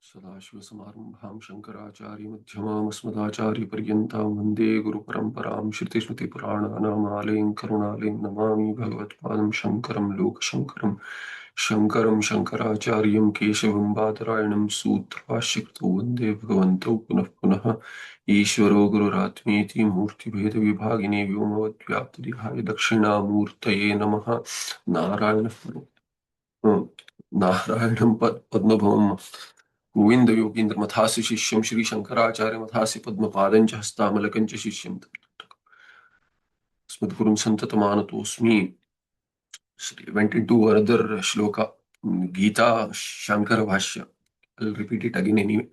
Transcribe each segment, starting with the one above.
सदाशिवसमारम्भां शङ्कराचार्यमध्यमामस्मदाचार्यपर्यन्तां वन्दे गुरुपरम्परां श्रुतिस्मृतिपुराणानामालयं करुणालयं नमामि भगवत्पादं शङ्करं लोकशङ्करं शङ्करं शङ्कराचार्यं केशवं बादरायणं सूत्रभाष्यकृतौ वन्दे भगवन्तौ पुनः पुनः ईश्वरो गुरुरात्मेति मूर्तिभेदविभागिने व्योमवद्व्याप्तदेहाय दक्षिणामूर्तये नमः। नारायणः नारायणं पद्मभवम् गोविंद योगींद्र मथास्य शिष्यं श्री शंकराचार्य मथास्य पद्मपादं च हस्तामलकं च शिष्यं अस्मद्गुरुं सन्ततमानतोऽस्मि. Went into another shloka, Gita Shankara Bhashya. I'll repeat it again anyway.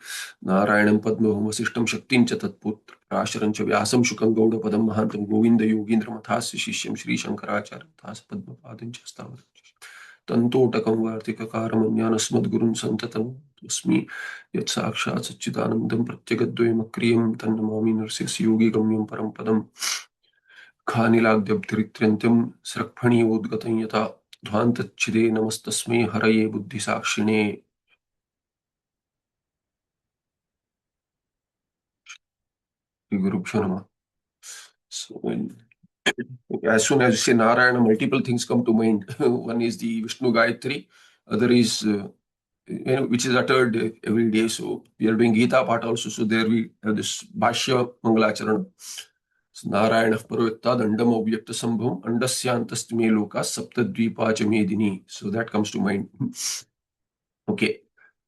Narayanam Padmahum Vasishtam Shaktin cha Tatputra Prasharam cha Vyasam Shukam Gauda Padam Mahantam Govinda Yogindra Mathasya Shishyam Shri Shankaracharya Mathas Padmapadam cha Stavaram Tantotakam Vartikakaram Jnanasmadgurun Santatam Asmi Yat Sakshat Satchidanandam Pratyagadvayam Akriyam Tannamami Narsya Yogi Gamyam Parampadam खानिलाग्ध्यब्धिरित्यन्त्यं स्रक्फणीयोद्गतं यथा ध्वान्तच्छिदे नमस्तस्मै हरये बुद्धिसाक्षिणे. Gurubhyo Namah. So as soon as you say Narayana, multiple things come to mind. One is the Vishnu Gayatri, other is which is uttered every day. So we are doing Gita part also. So there we have this Bhashya Mangalacharan. Narayan परवेत्ता दंडम अव्यक्त संभव अंडस्यांतस्तमे लोका सप्तद्वीपा च मेदिनी. So that comes to mind. Okay,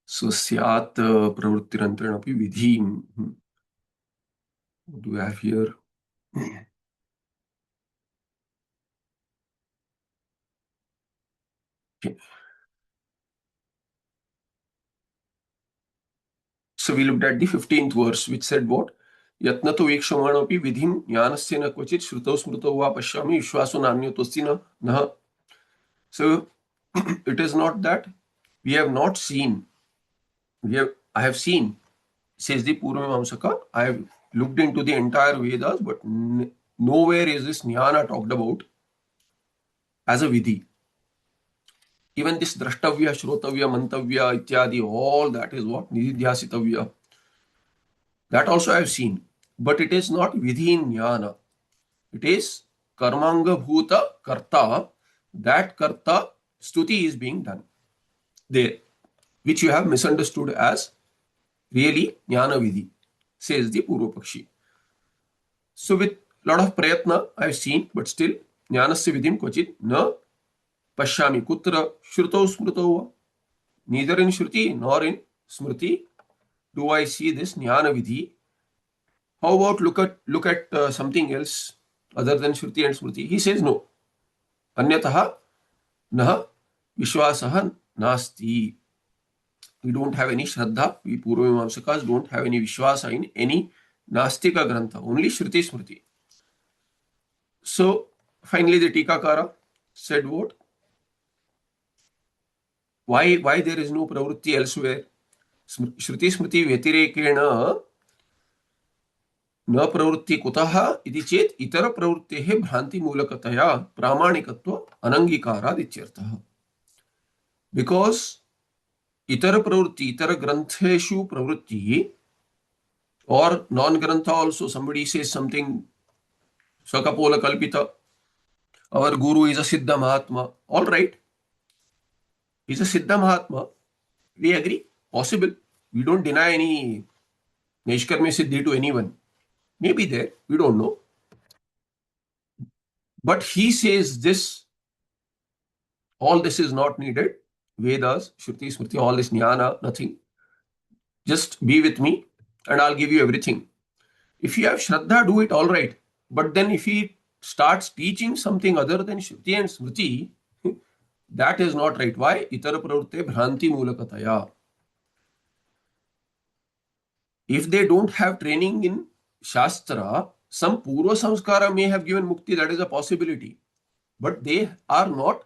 so स्यात् प्रवृत्तिरन्तरेण अपि विधिं. Do have here So we looked at the 15th verse, which said what? Yatnato vekshamanopi vidhim jnanasya na kvachit shrutau smrutau va pashyami vishwaso nanyatosthi nah. So it is not that we have not seen. I have seen, says the Purvamamsaka, I have looked into the entire Vedas, but nowhere is this jnana talked about as a vidhi. Even this drashtavya, shrotavya, mantavya, ityadi, all that is what? Nididhyasitavya. That also I have seen. But it is not vidhi in jnana. It is karmanga bhuta karta. That karta stuti is being done there, which you have misunderstood as really jnana vidhi, says the Purva Pakshi. So with lot of prayatna I have seen, but still jnanasya vidhim kvachit na pashyami kutra shrutau smrutau. Neither in shruti nor in smriti do I see this jnana vidhi. How about look at something else other than shruti and smriti? He says no. Anyataha naha vishwasaha nasti. We don't have any shraddha. We Purvamamsakas don't have any vishwasa in any nastika grantha. Only shruti smriti. So finally the Tikakara said what? Why there is no pravrutti elsewhere? Shruti smriti vyatirekena न प्रवृत्ति कुतः इति चेत् इतर प्रवृत्तेः भ्रांति मूलकतया प्रामाणिकत्व अनंगीकारात् इत्यर्थः. Because इतर प्रवृत्ति, इतर ग्रंथेषु प्रवृत्ति, और नॉन ग्रंथ also somebody says something स्वकपोल कल्पिता, our guru is a siddha mahatma, all right, is a siddha mahatma, we agree, possible, we don't deny any Naishkarmyasiddhi to anyone. Maybe there, we don't know. But he says this, all this is not needed. Vedas, Shruti, Smriti, all this jnana, nothing. Just be with me and I'll give you everything. If you have Shraddha, do it, all right. But then if he starts teaching something other than Shruti and Smriti, that is not right. Why? Itara pravrutte bhranti mulakataya. If they don't have training in Shastra, some Purva Samskara may have given Mukti, that is a possibility. But they are not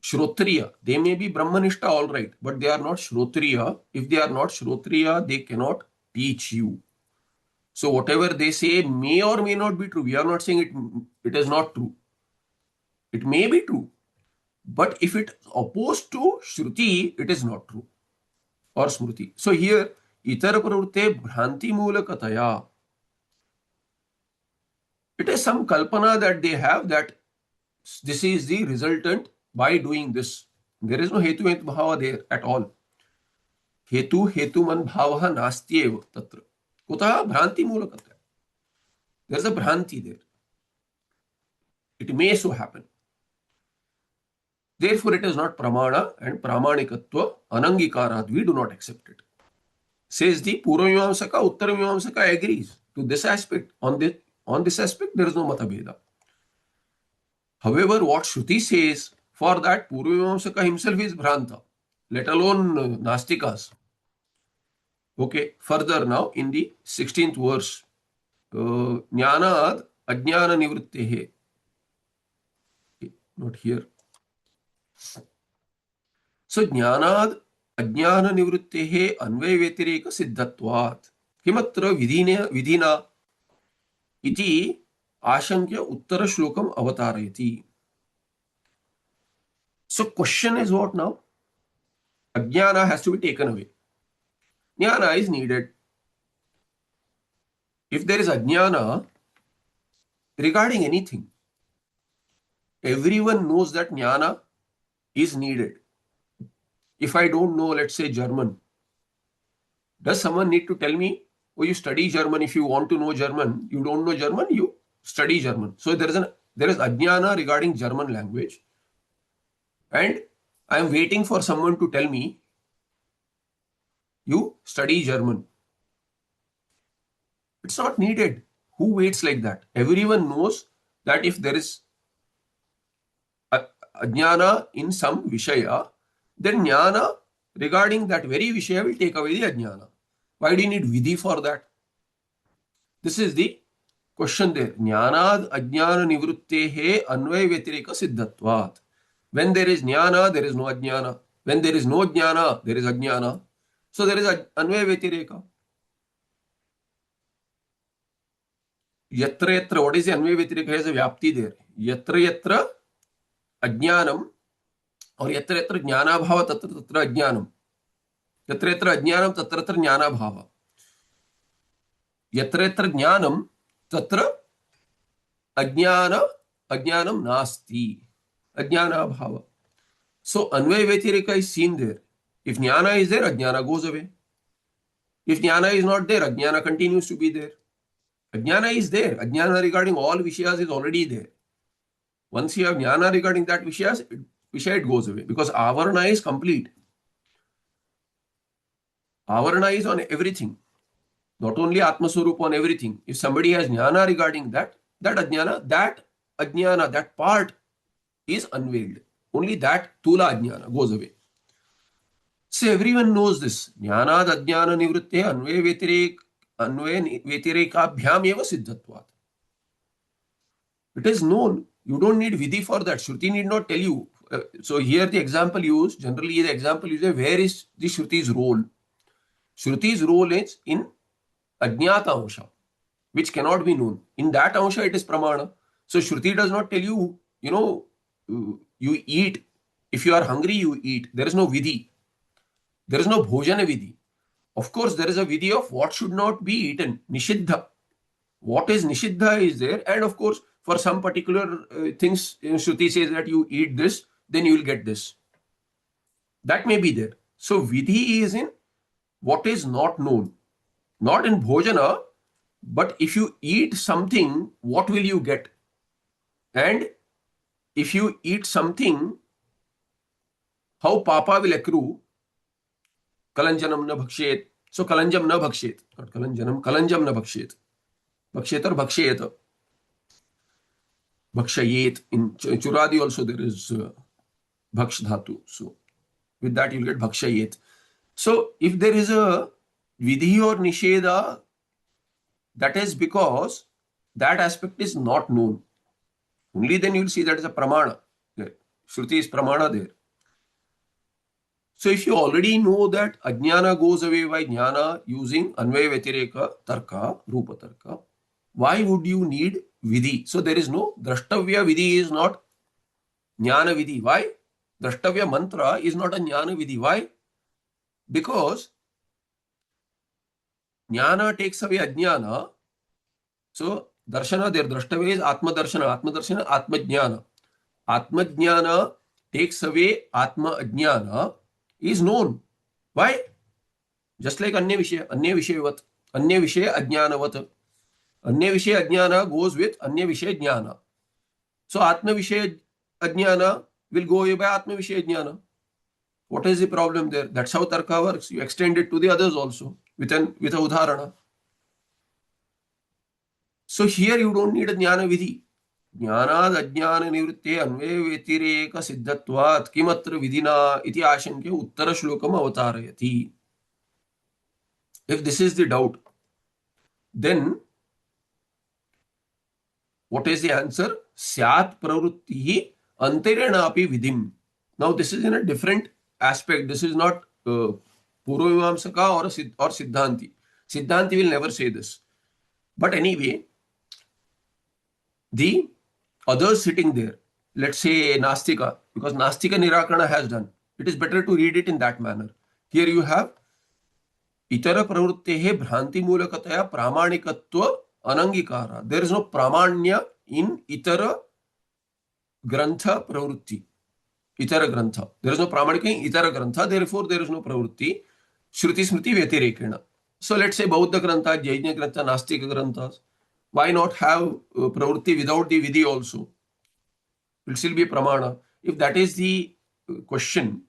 Shrotriya. They may be Brahmanishta, all right, but they are not Shrotriya. If they are not Shrotriya, they cannot teach you. So whatever they say may or may not be true. We are not saying it is not true. It may be true. But if it is opposed to Shruti, it is not true. or smriti. So here, itara pravrutte bhranti mulakataya. It is some kalpana that they have that this is the resultant by doing this. There is no hetu hetu bhava there at all. Hetu hetu man bhava nasti eva tatra. Kutah bhranti mulakataya. There is a bhranti there. It may so happen. Therefore, it is not pramana, and pramanikatva anangikarat. We do not accept it. Says the Purvamimamsaka, Uttaramimamsaka agrees to this aspect. On this aspect, there is no matabheda. However, what Shruti says, for that Purvamimamsaka himself is Bhranta, let alone Nastikas. Okay, further now in the 16th verse, Jnanad Ajnana Nivrittehe. Not here. So Jnanad Ajnana Nivrittehe Anvay Vyatireka Siddhatvat. Kimatra Vidina Iti Ashankya Uttara Shlokam Avatarayati. So question is what now? Ajnana has to be taken away. Jnana is needed. If there is ajnana regarding anything, everyone knows that jnana is needed. If I don't know, let's say German, does someone need to tell me, oh, you study German? If you want to know German, you don't know German, you study German. So there is ajnana regarding German language, and I am waiting for someone to tell me, you study German. It's not needed. Who waits like that? Everyone knows that if there is ajnana in some vishaya, then jnana regarding that very vishaya will take away the ajnana. Why do you need vidhi for that? This is the question there. Jnanad ajnana nivrittehe anvay vyatireka siddhatvat. When there is jnana, there is no ajnana. When there is no jnana, there is ajnana. So there is anvay vyatireka. Yatra yatra, what is the anvay vyatireka? Has a vyapti there. Yatra yatra ajnanam or yatra yatra jnana bhava tatra tatra ajnanam. Yatra yatra ajnanam tatra tatra jnana bhava. Yatra yatra jnanam tatra ajnanam nasti. Ajnana bhava. So anvay vyatireka is seen there. If jnana is there, ajnana goes away. If jnana is not there, ajnana continues to be there. Ajnana is there. Ajnana regarding all vishayas is already there. Once you have jnana regarding that vishaya, it goes away. Because avarana is complete. Avarana is on everything. Not only Atma Swarupa, on everything. If somebody has jnana regarding that ajnana, that part is unveiled. Only that tula ajnana goes away. So everyone knows this. Jnanad ajnana nivritte anvay vyatireka eva siddhatvat. It is known. You don't need vidhi for that. Shruti need not tell you. So here the example used, generally the example used, where is the Shruti's role? Shruti's role is in ajnata ansha, which cannot be known. In that ansha it is pramana. So Shruti does not tell you, you eat. If you are hungry, you eat. There is no vidhi. There is no bhojana vidhi. Of course, there is a vidhi of what should not be eaten. Nishiddha. What is nishiddha is there. And of course, for some particular things, Shruti says that you eat this, then you will get this. That may be there. So vidhi is in what is not known. Not in bhojana, but if you eat something, what will you get? And if you eat something, how papa will accrue? Kalanjanam na bhakshet. So kalanjam na bhakshet. Not kalanjanam. Kalanjam na bhakshet. Bhakshet or bhakshayet. Bhakshayet. In Churadi also there is bhaksh dhatu. So with that you'll get bhakshayet. So if there is a vidhi or nisheda, that is because that aspect is not known. Only then you will see that is a pramana. There. Shruti is pramana there. So if you already know that ajnana goes away by jnana using anvay vyatireka tarka, rupa tarka, why would you need vidhi? So there is no drashtavya vidhi is not jnana vidhi. Why? Drashtavya mantra is not a jnana vidhi. Why? Because jnana takes away ajnana. So darshana, their drashtavya is atma darshana. Atma darshana, atma jnana. Atma jnana takes away atma ajnana is known. Why? Just like anya vishayavat, anya vishaya ajnanavat. Anya vishaya ajnana goes with anya vishaya jnana. So atma vishaya ajnana will go away by atma vishaya jnana. What is the problem there? That's how tarka works. You extend it to the others also with a udharana. So here you don't need a jnana vidhi. Jnanad ajnana nivritte anve vetireka siddhatvat kimatra vidina iti ashanke uttara shlokam avatarayati. If this is the doubt, then what is the answer? Syat pravrutti antarena api vidhim. Now this is in a different aspect. This is not Purvamamsaka or Siddhanti. Siddhanti will never say this. But anyway, the others sitting there, let's say Nastika, because Nastika Nirakarana has done, it is better to read it in that manner. Here you have Itara pravrittehe bhranti mulakataya pramanikatva anangikara. There is no pramanya in Itara grantha pravritti. Itara grantha. There is no pramanika in Itara grantha, therefore there is no pravritti. Shruti smriti vyatirekena. So let's say Bauddha grantha, Jaina grantha, Nastika granthas. Why not have pravritti without the vidhi also? It will still be a pramana. If that is the question,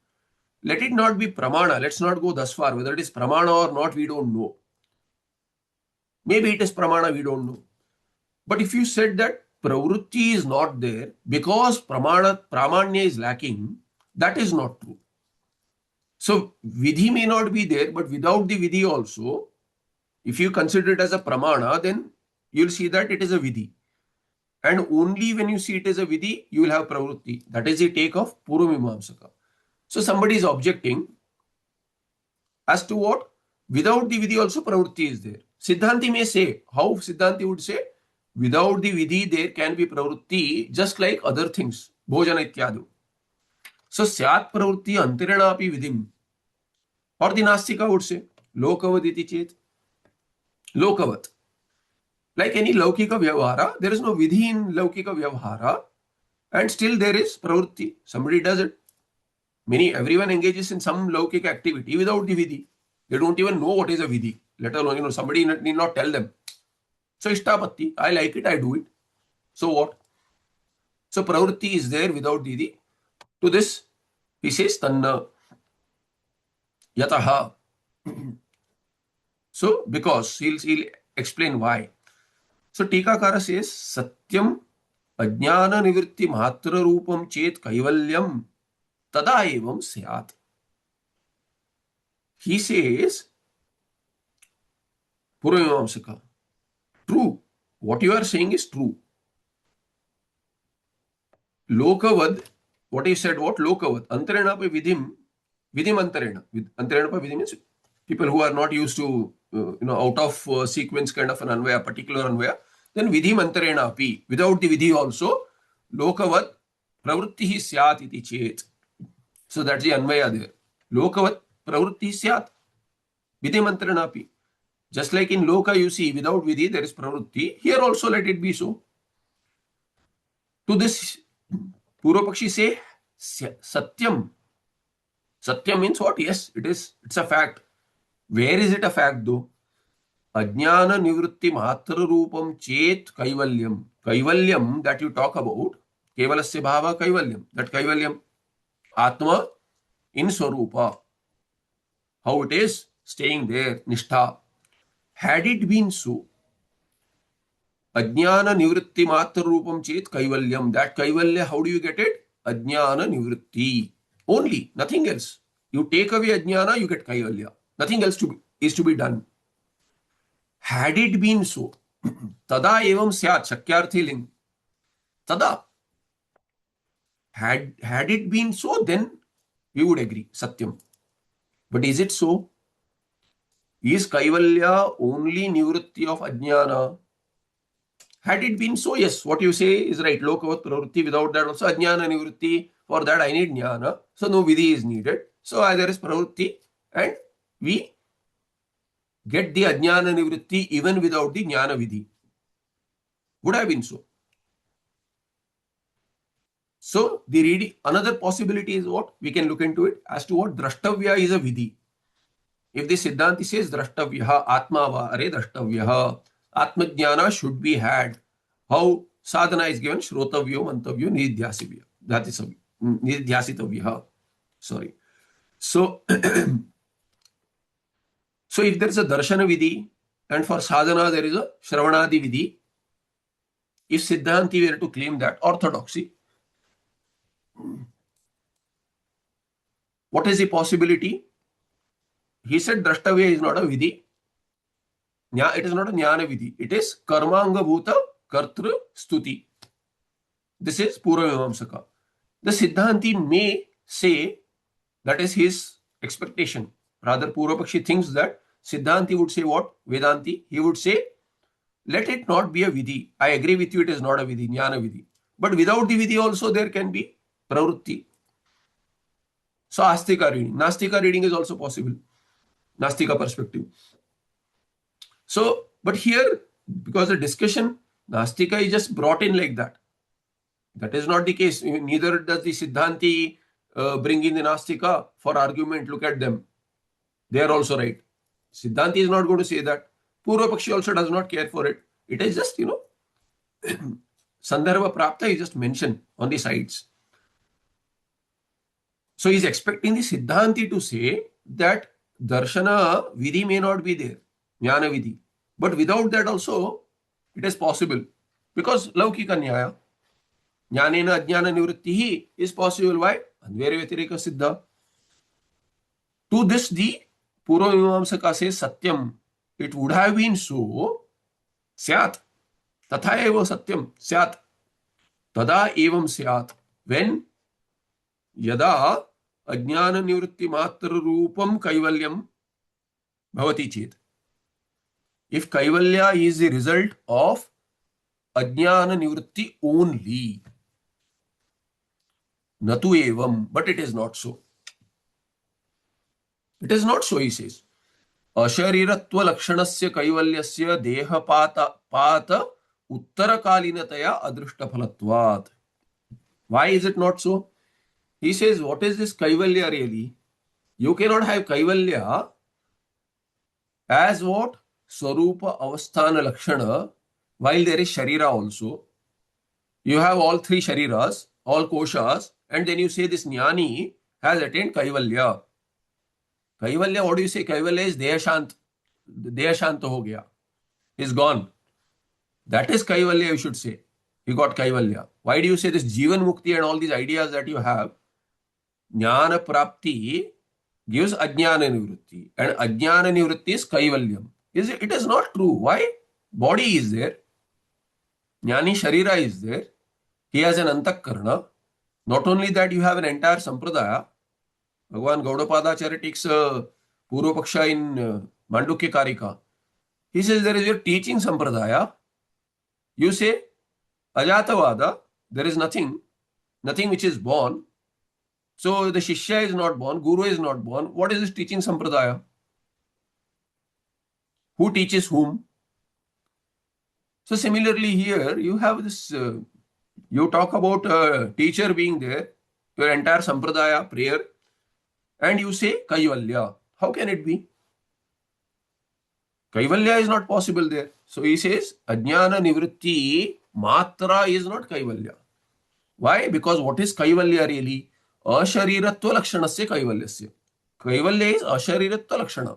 let it not be pramana. Let's not go thus far. Whether it is pramana or not, we don't know. Maybe it is pramana, we don't know. But if you said that pravritti is not there because pramanya is lacking, that is not true. So vidhi may not be there, but without the vidhi also, if you consider it as a pramana, then you'll see that it is a vidhi. And only when you see it as a vidhi, you will have pravritti. That is the take of Purvamimamsaka. So somebody is objecting as to what? Without the vidhi also pravritti is there. Siddhanti may say, how Siddhanti would say? Without the vidhi there can be pravritti just like other things. Bhojana ityadu. So syat pravritti antarena api vidhim. Or the Nastika would say, lokavad iti chet. Lokavat. Like any laukika vyavahara, there is no vidhi in laukika vyavahara, and still there is pravritti. Somebody does it. Everyone engages in some laukika activity without the vidhi. They don't even know what is a vidhi. Let alone, somebody need not tell them. So ishtapatti, I like it, I do it. So what? So pravritti is there without the vidhi. To this, he says tanna yataha. So because he'll explain why. So Tikakara says satyam ajnana nivritti matra rupam chet kaivalyam tada evam syat. He says, Purvamamsaka, true. What you are saying is true. Lokavad, what he said, what? Lokavad. Antarena pa vidhim antarena. Antarena pa vidhim means people who are not used to, out of sequence kind of an anvaya, particular anvaya. Then vidhim antarena api. Without the vidhi also, lokavad pravritti syat iti chet. So that's the anvaya there. Lokavat pravritti syat. Vidhim antarena api. Just like in loka you see, without vidhi there is pravritti. Here also let it be so. To this, Purvapakshi say, satyam. Satyam means what? Yes, it's a fact. Where is it a fact though? Ajnana nivritti matra rupam chet kaivalyam. Kaivalyam that you talk about, kevalasya bhava kaivalyam. That kaivalyam, atma in swarupa. How it is staying there, nishtha. Had it been so, ajnana nivritti matra rupam chet kaivalyam. That kaivalya, how do you get it? Ajnana nivritti. Only, nothing else. You take away ajnana, you get kaivalya. Nothing else is to be done. Had it been so, tada evam syat, shakyarthi ling. Tada. Had it been so, then we would agree, satyam. But is it so? Is kaivalya only nivritti of ajnana? Had it been so, yes, what you say is right. Lokavat pravritti, without that also ajnana nivritti. For that I need jnana. So no vidhi is needed. So either is pravritti and we get the ajnana nivritti even without the jnana vidhi. Would have been so. So the reading, another possibility is what? We can look into it as to what drashtavya is a vidhi. If the Siddhanti says drashtavya, atma va are drashtavya, atma jnana should be had. How sadhana is given? Shrotavyo, mantavyo, nidhyasivya. That is nidhyasitavya. Sorry. So, so if there is a darshana vidhi and for sadhana there is a shravanadi vidhi, if Siddhanti were to claim that orthodoxy, what is the possibility? He said drashtavya is not a vidhi. It is not a jnana vidhi. It is karmanga bhuta kartru stuti. This is Purvamamsaka. The Siddhanti may say, that is his expectation. Rather, Purvapakshi thinks that Siddhanti would say what? Vedanti. He would say, let it not be a vidhi. I agree with you, it is not a vidhi, jnana vidhi. But without the vidhi also there can be pravrutti. So Astika reading. Nastika reading is also possible. Nastika perspective. So, but here, because the discussion, Nastika is just brought in like that. That is not the case. Neither does the Siddhanti bring in the Nastika for argument. Look at them. They are also right. Siddhanti is not going to say that. Purvapakshi also does not care for it. It is just, Sandarbha Prapta is just mentioned on the sides. So he is expecting the Siddhanti to say that Darshana Vidhi may not be there, Jnana Vidhi. But without that also, it is possible. Because Laukika Nyaya, Jnanena Ajnana Nivrittihi is possible. Why? Advaira Vyatireka Siddha. To this, the Purvamamsaka says Satyam. It would have been so, Syat. Tatha eva Satyam, Syat. Tada evam Syat. When Yada Ajnana Nivritti Matra Rupam Kaivalyam Bhavati Chet. If Kaivalya is the result of Ajnana Nivritti only, Natu evam, but it is not so. It is not so, he says. Ashariratva lakshanasya kaivalyasya deha pata uttarakalinataya adrishtaphalatvat. Why is it not so? He says, what is this kaivalya really? You cannot have kaivalya as what? Swarupa avasthana lakshana, while there is sharira also. You have all three shariras, all koshas, and then you say this jnani has attained kaivalya. Kaivalya, what do you say? Kaivalya is Dehashant. Dehashant ho gaya. Is gone. That is Kaivalya, you should say. You got Kaivalya. Why do you say this Jivan Mukti and all these ideas that you have? Jnana Prapti gives Ajnana Nivritti. And Ajnana Nivritti is Kaivalyam. It is not true. Why? Body is there. Jnani Sharira is there. He has an Antakarna. Not only that, you have an entire Sampradaya. Bhagavan Gaudapadacharya takes Purvapaksha in Mandukya Karika. He says there is your teaching Sampradaya. You say Ajatavada, there is nothing which is born. So the Shishya is not born, Guru is not born. What is this teaching Sampradaya? Who teaches whom? So similarly here, you have this, you talk about a teacher being there, your entire Sampradaya, prayer, and you say Kaivalya. How can it be? Kaivalya is not possible there. So he says, Ajnana Nivritti Matra is not Kaivalya. Why? Because what is Kaivalya really? Ashariratva Lakshanasya Kaivalyasya. Kaivalya is Ashariratva Lakshana.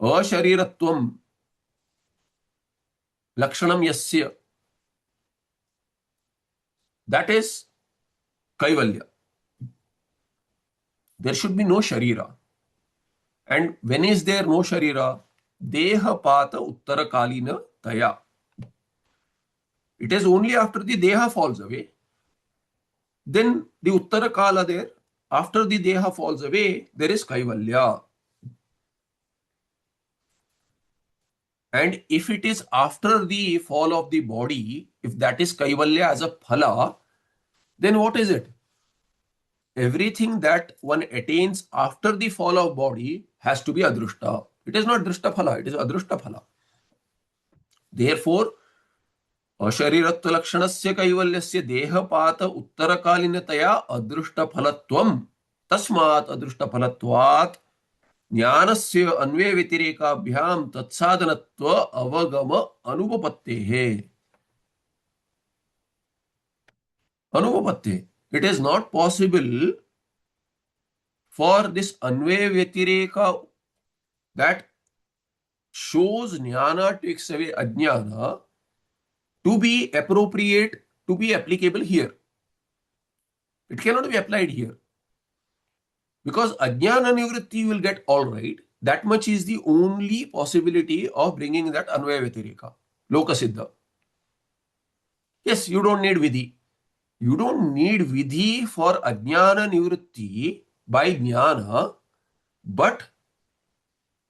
Ashariratvam Lakshanam Yasya. That is Kaivalya. There should be no Sharira. And when is there no Sharira? Deha Pata Uttara Kalina Taya. It is only after the Deha falls away. Then the Uttara Kala there, after the Deha falls away, there is Kaivalya. And if it is after the fall of the body, if that is Kaivalya as a phala, then what is it? everything that one attains after the fall of body has to be adrushta. It is not drishta phala, it is adrushta phala. Therefore, अशरीरत्व लक्षणस्य कैवल्यस्य देहपात उत्तरकालीनतया अदृष्टफलत्वं तस्मात् अदृष्टफलत्वात् ज्ञानस्य अन्वय व्यतिरेकाभ्यां तत्साधनत्व अवगम अनुपपत्तेः अनुपपत्तेः. It is not possible for this Anvay व्यतिरेका that shows jnana takes away ajnana to be appropriate, to be applicable here. It cannot be applied here. Because ajnana nivritti will get all right. That much is the only possibility of bringing that anvaya vyatireka, lokasiddha. Yes, you don't need vidhi. You don't need vidhi for ajnana nivritti by jnana, but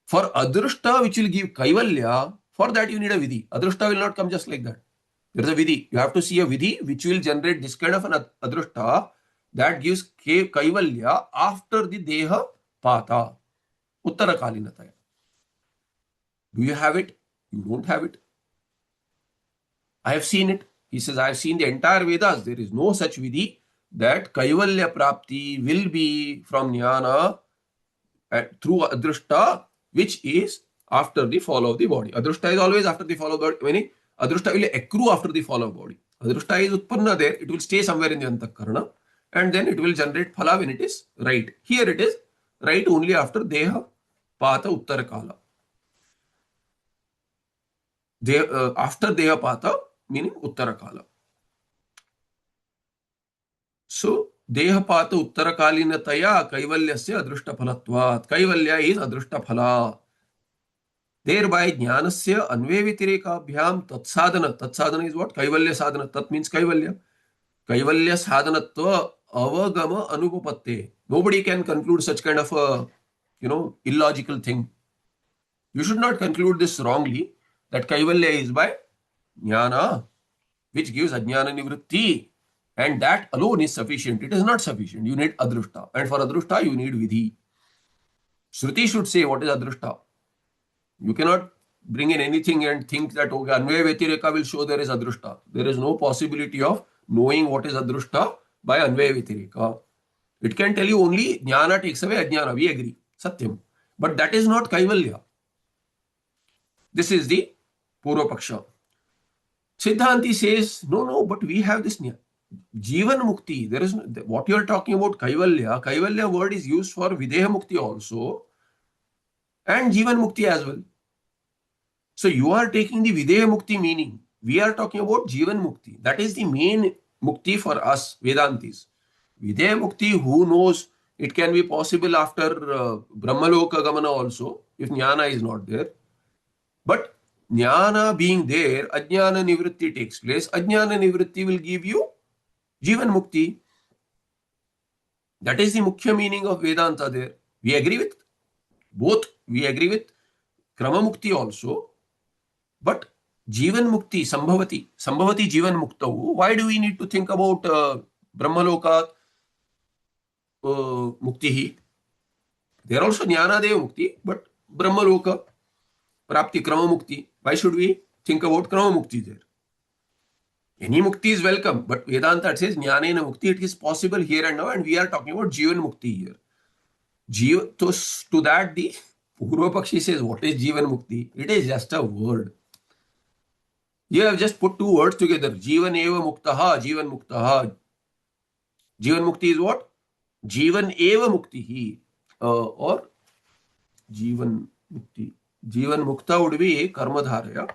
for adrushta, which will give kaivalya, for that you need a vidhi. Adrushta will not come just like that. There is a vidhi. You have to see a vidhi which will generate this kind of an adrushta that gives kaivalya after the deha pata, uttara kalinataya. Do you have it? You don't have it. I have seen it. He says, I have seen the entire Vedas. There is no such vidhi that kaivalya prapti will be from jnana through adrushta, which is after the fall of the body. Adrushta is always after the fall of the body. Meaning, adrushta will accrue after the fall of body. Adrushta is utpanna there. It will stay somewhere in the antakarana. And then it will generate phala when it is right. Here it is right only after deha pata uttara kala. After deha pata meaning uttara kala. So deha pata uttara kalinataya kaivalyasya adrushta phalatvat. Kaivalya is adrushta phala. Thereby jnanasya anvaya vyatirekaabhyam tatsadhana. Tatsadhana is what? Kaivalya sadhana. Tat means kaivalya. Kaivalya sadhanatva avagama anupapatte. Nobody can conclude such kind of a, illogical thing. You should not conclude this wrongly, that kaivalya is by jnana, which gives ajnana nivritti, and that alone is sufficient. It is not sufficient. You need adrushta, and for adrushta you need vidhi. Shruti should say what is adrushta. You cannot bring in anything and think that okay, anvaya vyatireka will show there is adrushta. There is no possibility of knowing what is adrushta by anvaya vyatireka. It can tell you only jnana takes away ajnana. We agree. Satyam. But that is not kaivalya. This is the Purva Paksha. Siddhanti says, no, but we have this Jivan Mukti. There is what you are talking about kaivalya. Kaivalya word is used for Videha Mukti also and Jivan Mukti as well. So you are taking the Videha Mukti meaning. We are talking about Jivan Mukti. That is the main Mukti for us, Vedantis. Videha Mukti, who knows, it can be possible after Brahmaloka Gamana also, if Jnana is not there. But Jnana being there, Ajnana Nivritti takes place. Ajnana Nivritti will give you Jivan Mukti. That is the Mukhya meaning of Vedanta there. We agree with both. We agree with Krama Mukti also. But Jivan Mukti, Sambhavati Jivan Muktahu. Why do we need to think about Brahmaloka Muktihi? There also Jnana Deva Mukti, but Brahmaloka Prapti Krama Mukti. Why should we think about Krama Mukti there? Any Mukti is welcome, but Vedanta says Jnanena Mukti, it is possible here and now, and we are talking about Jivan Mukti here. To that, the Purva Pakshi says, what is Jivan Mukti? It is just a word. You have just put two words together. Jivan eva muktaha, Jivan muktaha. Jivan Mukti is what? Jivan eva muktihi. Or Jivan Mukti. Jivan Mukta would be karma dharaya.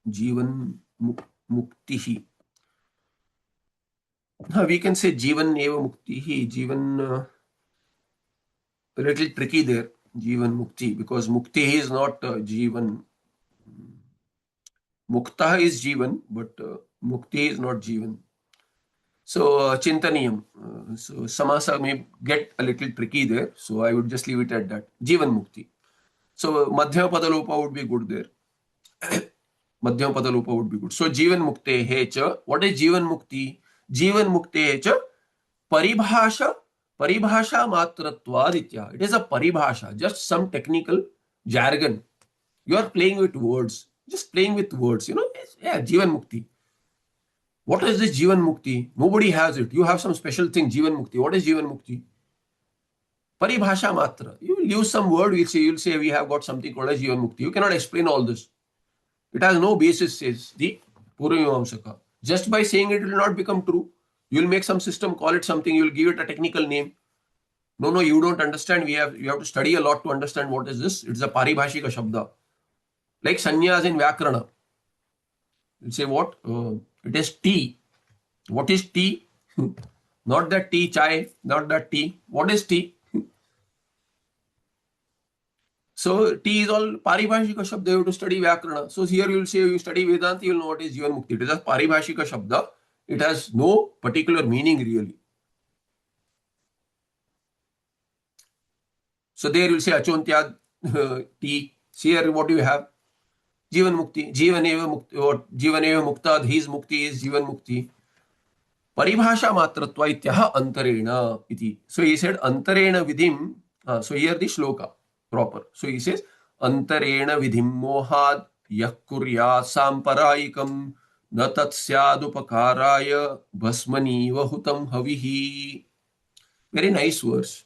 Jivan Muktihi. Now we can say Jivan eva muktihi. Jivan, a little tricky there. Jivan Mukti, because Mukti is not Jivan. Mukta is Jivan, but Mukti is not Jivan. So Chintaniyam. So Samasa may get a little tricky there. So I would just leave it at that. Jivan Mukti. So Madhyama Padalopa would be good there. Madhyama Padalopa would be good. So Jivan Mukte Hecha. What is Jivan Mukti? Jivan Mukte Hecha paribhasha matratvad. It is a paribhasha, just some technical jargon. You are playing with words, just playing with words. Yeah, Jivan Mukti. What is this Jivan Mukti? Nobody has it. You have some special thing, Jivan Mukti. What is Jivan Mukti? Paribhasha matra. You will use some word, you'll say we have got something called as Jivan Mukti. You cannot explain all this. It has no basis, says the Purvamamsaka. Just by saying it will not become true. You will make some system, call it something, you will give it a technical name. No, you don't understand. You have to study a lot to understand what is this. It's a paribhashika shabda. Like sannyas in Vyakarana. You say what? It is tea. What is tea? Not that tea, chai, not that tea. What is tea? So tea is all paribhashika shabda. You have to study Vyakarana. So here you will say you study Vedanta, you will know what is Jivan Mukti. It is a paribhashika shabda. It has no particular meaning really. So there you will say Achontyad tea. See here what do you have? Jivan Mukti. Jivaneva Mukti or Jivaneva Muktad. His Mukti is Jivan Mukti. Paribhasha matratva ityaha antarena iti. So he said antarena vidhim. So here the shloka proper. So he says antarena vidhim mohad yakkurya samparayikam na tat syadupakaraya bhasmani vahutam havihi. Very nice verse.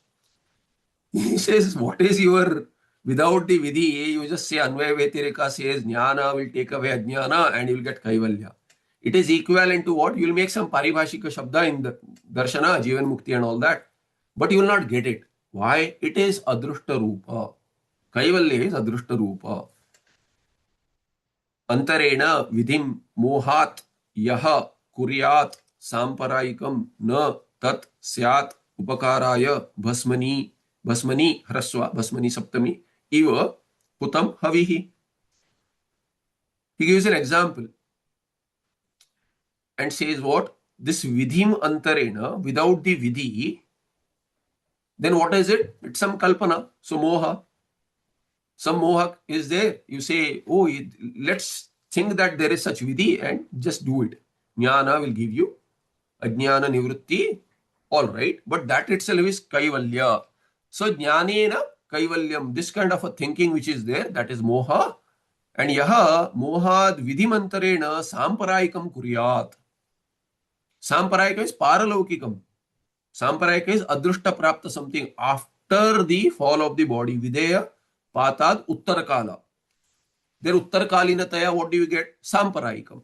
He says, what is your, without the vidhi, you just say Anvaya Vetirika says jnana will take away ajnana and you will get kaivalya. It is equivalent to what? You will make some paribhashika shabda in the darshana, Jivan Mukti and all that. But you will not get it. Why? It is adrushta rupa. Kaivalya is adrushta rupa. Antarena vidhim mohat yaha kuryat samparayikam na tat syat upakaraya bhasmani hrasva bhasmani saptami iva putam havihi. He gives an example and says what? This vidhim antarena, without the vidhi, then what is it? It's some kalpana. So moha. Some moha is there. You say, oh, let's think that there is such vidhi and just do it. Jnana will give you ajnana nivrutti. All right. But that itself is kaivalya. So jnanena kaivalyam. This kind of a thinking which is there, that is moha. And yaha mohad vidhimantarena samparayikam kuryat. Samparayika is paralaukikam. Samparayika is adrushta prapta, something after the fall of the body. Videya patad uttarakala. There uttarakalina what do you get? Samparayikam.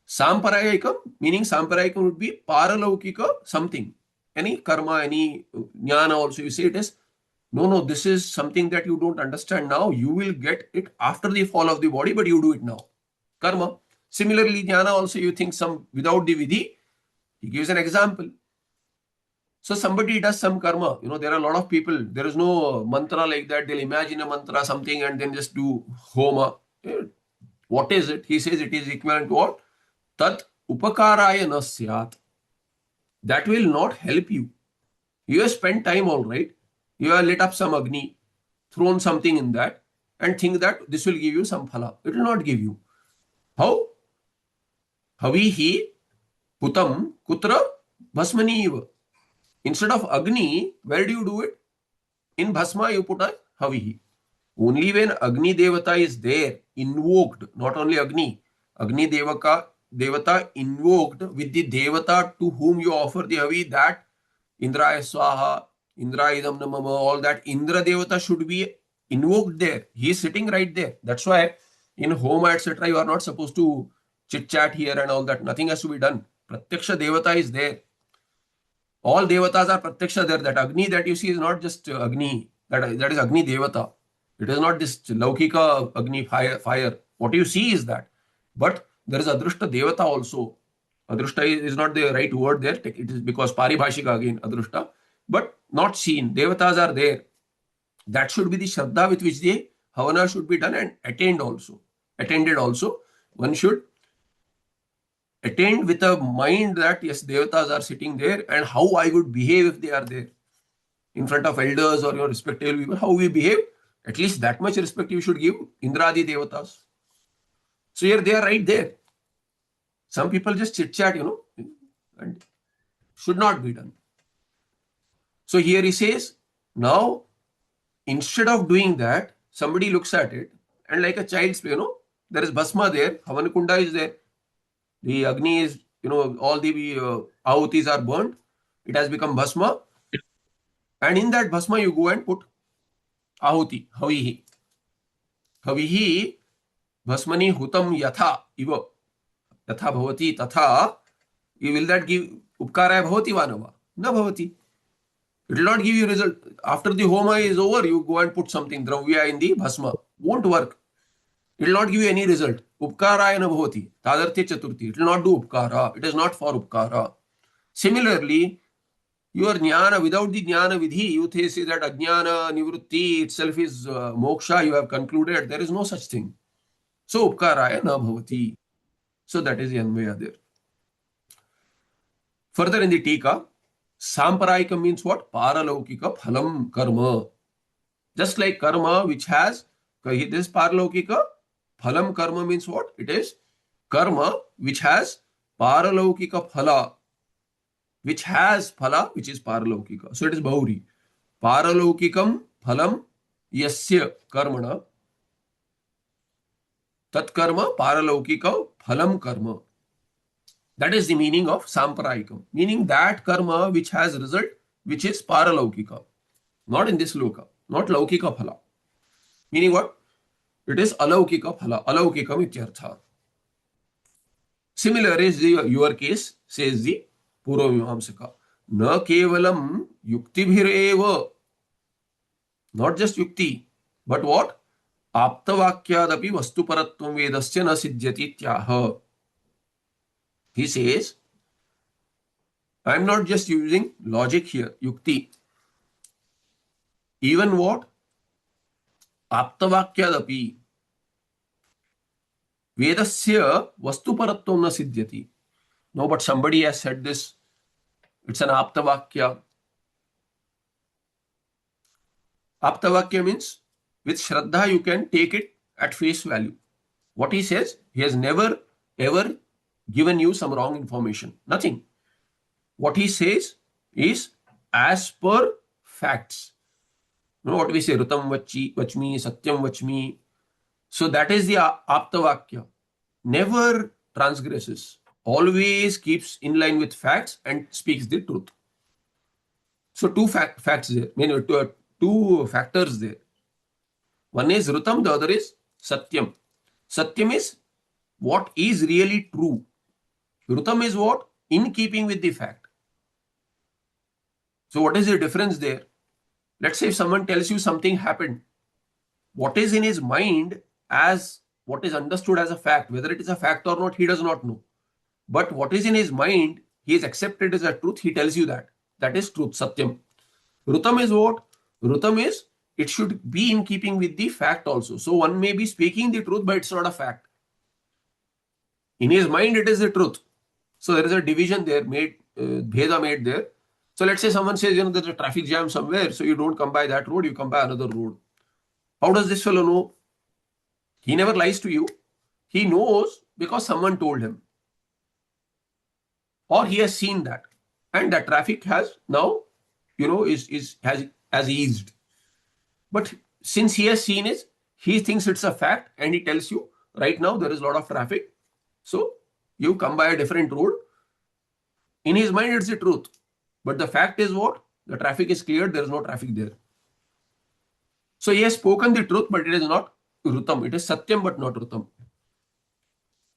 Samparayikam, meaning samparayikam would be paralaukika something. Any karma, any jnana also, you say it is, no, this is something that you don't understand now. You will get it after the fall of the body, but you do it now. Karma. Similarly, jnana also, you think some without the vidhi. He gives an example. So somebody does some karma. There are a lot of people. There is no mantra like that. They'll imagine a mantra, something, and then just do homa. What is it? He says it is equivalent to what? Tat upakaraya na syat. That will not help you. You have spent time, all right. You have lit up some agni, thrown something in that, and think that this will give you some phala. It will not give you. How? Havihi putam kutra bhasmaniva. Instead of agni, where do you do it? In bhasma you put a havihi. Only when Agni Devata is there, invoked, not only Agni Devata invoked with the Devata to whom you offer the havi, that Indraya Swaha, Indra Idam Namama, all that Indra Devata should be invoked there. He is sitting right there. That's why in Homa, etc., you are not supposed to chit-chat here and all that. Nothing has to be done. Pratyaksha Devata is there. All Devatas are Pratyaksha there. That Agni that you see is not just Agni. That is Agni Devata. It is not this Laukika Agni fire. What you see is that. But there is Adrushta Devata also. Adrushta is not the right word there. It is because Paribhashika again, Adrushta. But not seen. Devatas are there. That should be the Shraddha with which the Havana should be done and attended also. One should attend with a mind that yes, Devatas are sitting there and how I would behave if they are there. In front of elders or your respective people, how we behave, at least that much respect you should give Indradi Devatas. So here they are right there. Some people just chit-chat, and should not be done. So here he says, now instead of doing that, somebody looks at it and like a child's play, there is bhasma there, Havan Kunda is there, the Agni is, all the ahutis are burnt, it has become bhasma, and in that bhasma you go and put ahuti, havihi. Havihi bhasmani hutam yatha iva. Yatha bhavati tatha. Will that give upkaraya bhavati vanava? Na bhavati. It will not give you result. After the homa is over, you go and put something, dravya in the bhasma. Won't work. It will not give you any result. Upkaraya na bhavati. Tadartya chaturthi. It will not do upkara. It is not for upkara. Similarly, your jnana, without the jnana vidhi, you say that ajnana nivrutti itself is moksha, you have concluded. There is no such thing. So, upkaraya na bhavati. So, that is the anvaya there. Further in the tika, samparayika means what? Paralaukika phalam karma. Just like karma which has, this paralaukika, phalam karma means what? It is karma which has paralaukika phala, which has phala, which is paralaukika. So it is Bauri. Paralaukikam phalam yasya karmana. Tat karma paralaukika phalam karma. That is the meaning of samparayikam. Meaning that karma which has result, which is paralaukika. Not in this loka. Not laukika phala. Meaning what? It is alaukika phala. Alaukikam ityartha. Similar is your case, says the Purvamimamsaka. Na kevalam yuktibhireva. Not just yukti, but what? Aptavakyadapi vastuparatvam vedasya na siddhyati tyaha. He says, I am not just using logic here, yukti. Even what? Aptavakyadapi vedasya vastuparatvam na siddhyati. No, but somebody has said this. It's an aptavakya. Aptavakya means with shraddha you can take it at face value. What he says, he has never ever given you some wrong information. Nothing. What he says is as per facts. You know what we say, Rutam vachmi, Satyam vachmi. So that is the aptavakya. Never transgresses. Always keeps in line with facts and speaks the truth. So two facts there, two factors there. One is Rutam, the other is Satyam. Satyam is what is really true. Rutam is what? In keeping with the fact. So what is the difference there? Let's say if someone tells you something happened, what is in his mind as what is understood as a fact, whether it is a fact or not, he does not know. But what is in his mind, he is accepted as a truth, he tells you that. That is truth, Satyam. Rutam is what? Rutam is, it should be in keeping with the fact also. So one may be speaking the truth, but it's not a fact. In his mind, it is the truth. So there is a division there, bheda made there. So let's say someone says, there's a traffic jam somewhere, so you don't come by that road, you come by another road. How does this fellow know? He never lies to you. He knows because someone told him. Or he has seen that. And that traffic has now, has eased. But since he has seen it, he thinks it's a fact and he tells you, right now there is a lot of traffic. So you come by a different road. In his mind, it's the truth. But the fact is what? The traffic is cleared, there is no traffic there. So he has spoken the truth, but it is not Rutam. It is Satyam, but not Rutam.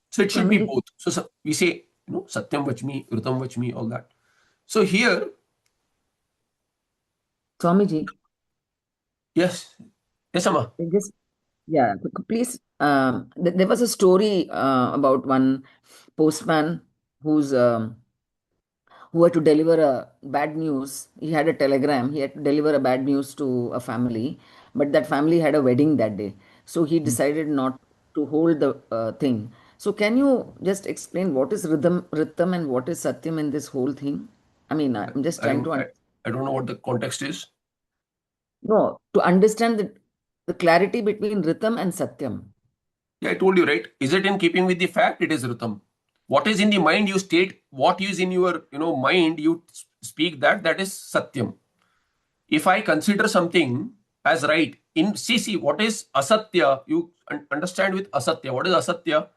So it should be both. So we say, Satyam vachmi, Rutam vachmi, all that. So here, Swamiji. Yes. Yes, Amma. Please. There was a story about one postman who had to deliver a bad news. He had a telegram. He had to deliver a bad news to a family, but that family had a wedding that day. So he decided not to hold the thing. So can you just explain what is Ritam and what is Satyam in this whole thing? I mean, I'm just trying to understand. I don't know what the context is. No, to understand the clarity between Ritam and Satyam. Yeah, I told you, right? Is it in keeping with the fact? It is Ritam. What is in the mind, you state. What is in your mind, you speak that. That is Satyam. if I consider something as right, see, what is asatya? You understand with asatya. What is asatya?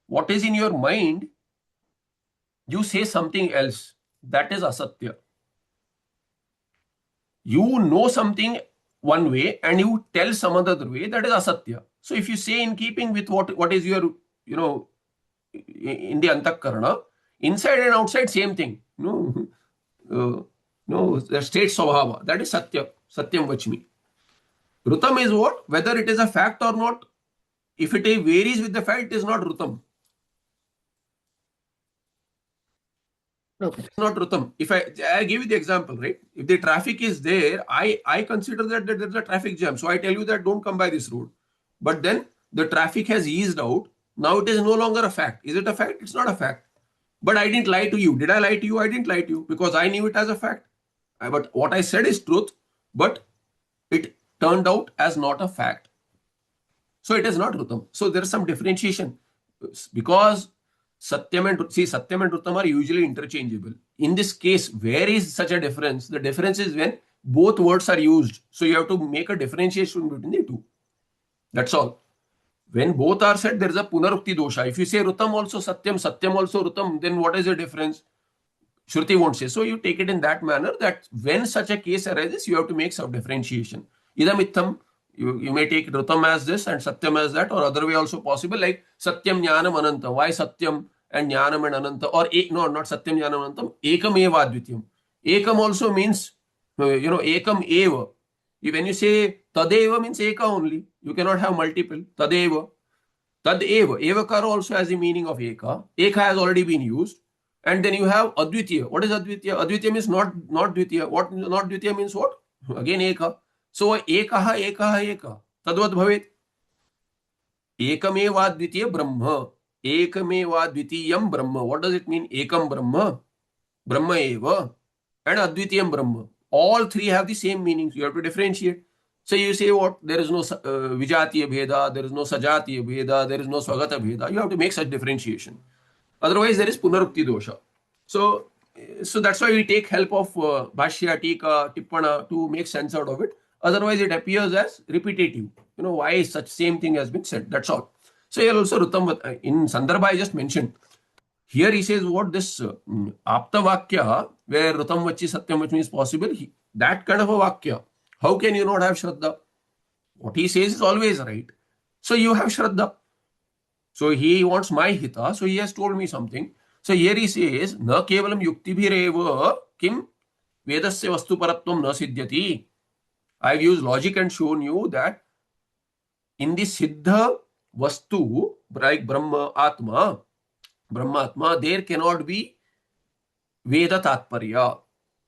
What is in your mind, you say something else. That is asatya. You know something one way and you tell some other way, that is asatya. So if you say in keeping with what is your, in the antakarana, inside and outside, same thing. The state svabhava, that is satya. Satyam vachmi. Rutam is what? Whether it is a fact or not. If it varies with the fact, it is not rutam. Okay. Not rutam. If I give you the example, right? If the traffic is there, I consider that there's a traffic jam. So I tell you that don't come by this road. But then the traffic has eased out. Now it is no longer a fact. Is it a fact? It's not a fact. But I didn't lie to you. Did I lie to you? I didn't lie to you because I knew it as a fact. But what I said is truth, but it turned out as not a fact. So it is not rutam. So there is some differentiation because Satyam and Rutam are usually interchangeable. In this case, where is such a difference? The difference is when both words are used. So you have to make a differentiation between the two. That's all. When both are said, there is a punarukti dosha. If you say Rutam also Satyam, Satyam also Rutam, then what is the difference? Shruti won't say. So you take it in that manner that when such a case arises, you have to make some differentiation. Idam ittam, you may take Rutam as this and Satyam as that, or other way also possible, like Satyam Jnanam Ananta. Why Satyam and Jnanam and Ananta? Or no, not Satyam Jnanam Anantam, Ekam Eva Advityam. Ekam also means, Ekam Eva. When you say Tadeva means Eka only. You cannot have multiple. Tadeva. Tad Eva. Evakara also has the meaning of Eka. Eka has already been used. And then you have Advitiya. What is Advitiya? Advitiya means not Dvitiya. What not Dvitiya means what? Again Eka. So Ekaha, Ekaha, Eka. Tadvat bhavet. Ekameva Dvitiya Brahma. Ekameva Dvitiyam Brahma. What does it mean? Ekam Brahma. Brahma Eva. And Advitiyam Brahma. All three have the same meanings. You have to differentiate. So you say what? There is no Vijatiya Bheda, there is no Sajatiya Bheda, there is no Swagata Bheda. You have to make such differentiation. Otherwise, there is Punarukti Dosha. So that's why we take help of Bhashya, Tika, Tippana to make sense out of it. Otherwise, it appears as repetitive. Why such same thing has been said. That's all. So here also Rutam, in Sandarbha I just mentioned. Here he says what this Apta Vakya, where Rutam Vachi Satyam Vachi is possible, that kind of a Vakya. How can you not have Shraddha? What he says is always right. So you have Shraddha. So he wants my hita. So he has told me something. So here he says, Na kevalam yuktibhireva kim vedasya vastu paratvam na siddhyati. I've used logic and shown you that in the siddha vastu, like Brahma Atma, there cannot be Veda Tatparya.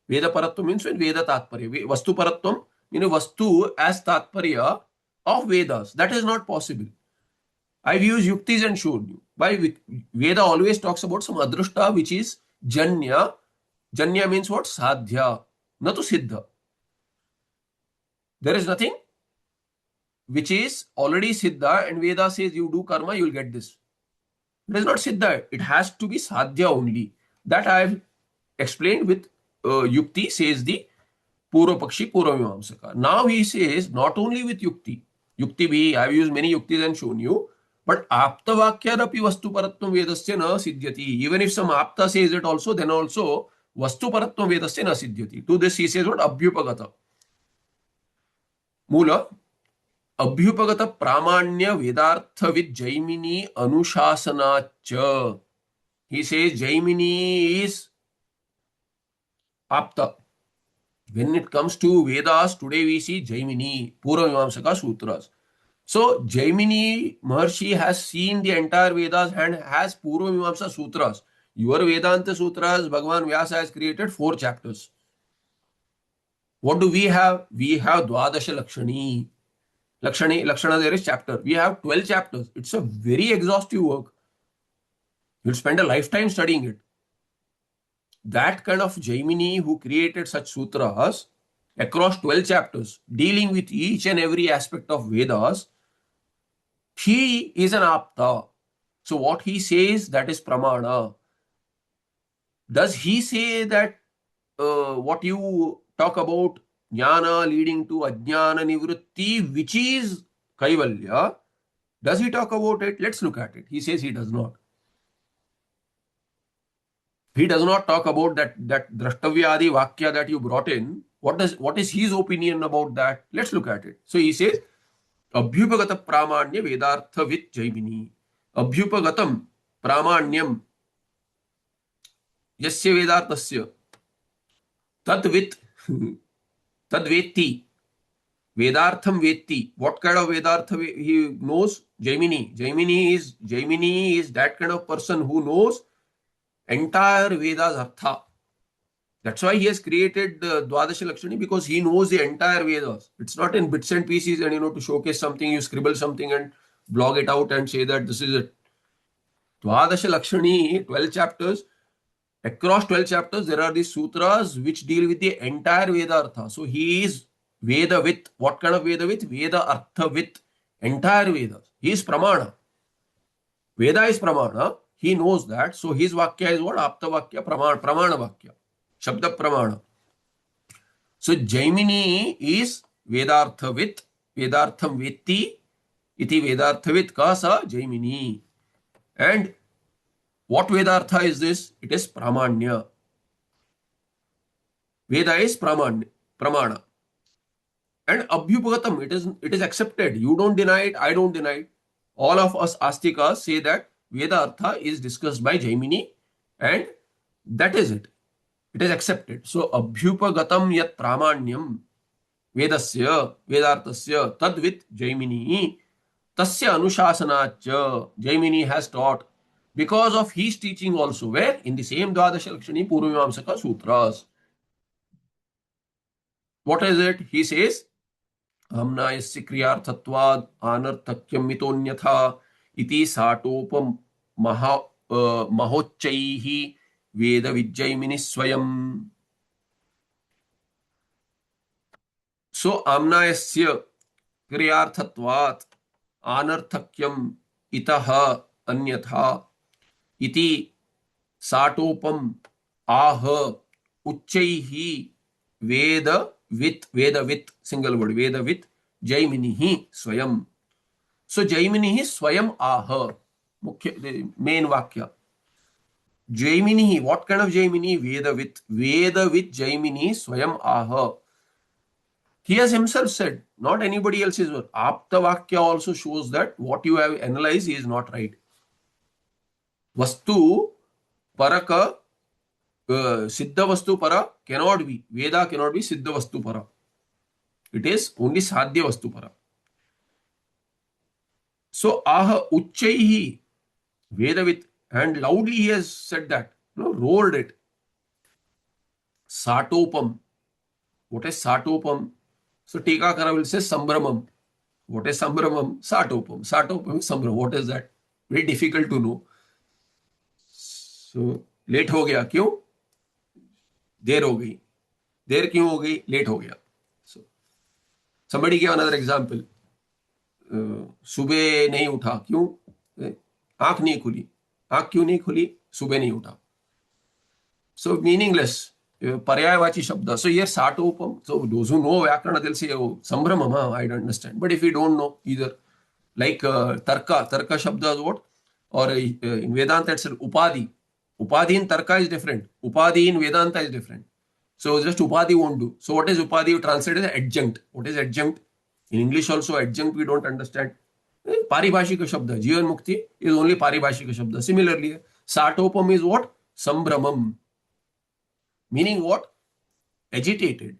Veda Paratvam means when Veda Tatparya. Vastu Paratvam means Vastu as Tatparya of Vedas. That is not possible. I've used yuktis and shown you. By Veda always talks about some adrushta which is Janya. Janya means what? Sadhya. Not to Siddha. There is nothing which is already Siddha and Veda says you do karma, you will get this. It is not Siddha. It has to be Sadhya only. That I have explained with Yukti, says the Purva Pakshi, Purva Mimamsaka. Now he says not only with Yukti. Yukti bhi, I have used many Yuktis and shown you. But Apta Vakyarapi Vastu Paratvam Vedasya na Siddhyati. Even if some Apta says it also, then also Vastu Paratvam Vedasya na Siddhyati. To this he says what? Abhyupagata. Mula. Abhyupagata Pramanya Vedartha with Jaimini Anushasana cha. He says Jaimini is Apta. When it comes to Vedas, today we see Jaimini, Purva Mimamsaka Sutras. So Jaimini Maharshi has seen the entire Vedas and has Purva Mimamsa Sutras. Your Vedanta Sutras, Bhagavan Vyasa has created 4 chapters. What do we have? We have Dwadasha Lakshani. Lakshana, there is chapter. We have 12 chapters. It's a very exhaustive work. You'll spend a lifetime studying it. That kind of Jaimini who created such sutras across 12 chapters, dealing with each and every aspect of Vedas, he is an Apta. So what he says, that is Pramana. Does he say that what you talk about jnana leading to ajnana nivritti, which is kaivalya. Does he talk about it? Let's look at it. He says he does not. He does not talk about that drashtavyadi vakya that you brought in. What is his opinion about that? Let's look at it. So he says abhyupagata pramanya vedartha with jaimini. Abhyupagatam pramanyam yasya vedartasya tadvit tadvetti vedartham vetti. What kind of vedartha he knows? Jaimini. Jaimini is that kind of person who knows entire Veda's artha. That's why he has created the Dwadasha Lakshani, because he knows the entire Vedas. It's not in bits and pieces, and to showcase something, you scribble something and blog it out and say that this is it. Dwadasha Lakshani, 12 chapters. Across 12 chapters, there are these sutras which deal with the entire Veda Artha. So he is Veda with. What kind of Veda with? Veda Artha with. Entire Vedas. He is Pramana. Veda is Pramana. He knows that. So his Vakya is what? Apta Vakya, Pramana Vakya. Shabda Pramana. So Jaimini is Vedarthavit, Vedartham Vetti, iti Vedarthavit Kasa Jaimini. And what Vedartha is this? It is Pramanya. Veda is Pramana. And Abhyupagatam, it is accepted. You don't deny it, I don't deny it. All of us Astikas say that Veda Artha is discussed by Jaimini, and that is it. It is accepted. So Abhyupagatam yat pramanyam Vedasya, Vedartasya tadvit Jaimini tasya anushasanacha. Jaimini has taught because of his teaching also. Where? In the same Dwadasha Lakshani Purvamamsaka Sutras. What is it? He says, Amnayasya kriyarthatvad anarthakyam mitonyatha iti satopam mahochaihi Veda Vijjaimini Swayam. So Amnayasya kriyarthatvat anarthakyam itaha anyatha iti satopam aha uchchaihi Veda with single word Veda with Jaiminihi Swayam. So Jaiminihi Swayam aha, the main vakya. Jaimini, what kind of Jaimini? Veda with Jaimini Swayam aha. He has himself said, not anybody else's word. Apta Vakya also shows that what you have analyzed is not right. Vastu Paraka, Siddha Vastu Para cannot be. Veda cannot be Siddha Vastu Para. It is only Sadhya Vastu Para. So aha Uchchaihi, Veda with, and loudly he has said that, roared it. Satopam. What is Satopam? So Tikakara will say Sambramam. What is Sambramam? Satopam. Satopam is Sambram. What is that? Very difficult to know. So late हो गया क्यों? देर हो गई. देर क्यों हो गई? Late हो गया. So somebody give another example. सुबह नहीं उठा क्यों? आंख नहीं खुली. आंख क्यों नहीं खुली? सुबह नहीं उठा. So meaningless. Paryayavachi Shabda. So here Satopam. So those who know Vyakarana, they'll say, oh, Sambramama, I don't understand. But if we don't know either, like Tarka Shabda is what? Or in Vedanta itself, Upadhi. Upadhi in Tarka is different. Upadhi in Vedanta is different. So just Upadhi won't do. So what is Upadhi? You translate as adjunct. What is adjunct? In English also, adjunct we don't understand. Paribhashika Shabda. Jivan Mukti is only Paribhashika Shabda. Similarly, Satopam is what? Sambramam. Meaning what? Agitated.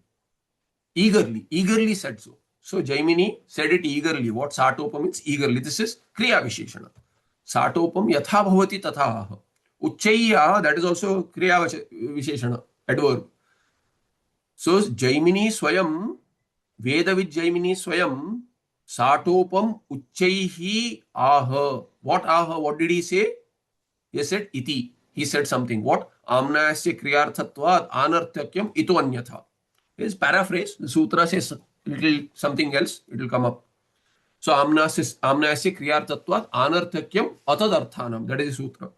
Eagerly said so. So Jaimini said it eagerly. What Satopam means? Eagerly. This is Kriya Visheshana. Satopam yatha bhavati tatha. Uchchaiya, that is also Kriya Visheshana, adverb. So Jaimini Swayam, Veda with Jaimini Swayam, Satopam Uchchaihi aha. What aha? What did he say? He said iti. He said something. What? Amnayasya kriyarthatvad anarthakyam ito anyatha. His paraphrase. The sutra says little something else. It will come up. So amnayasya kriyarthatvad anarthakyam atadarthanam. That is the sutra.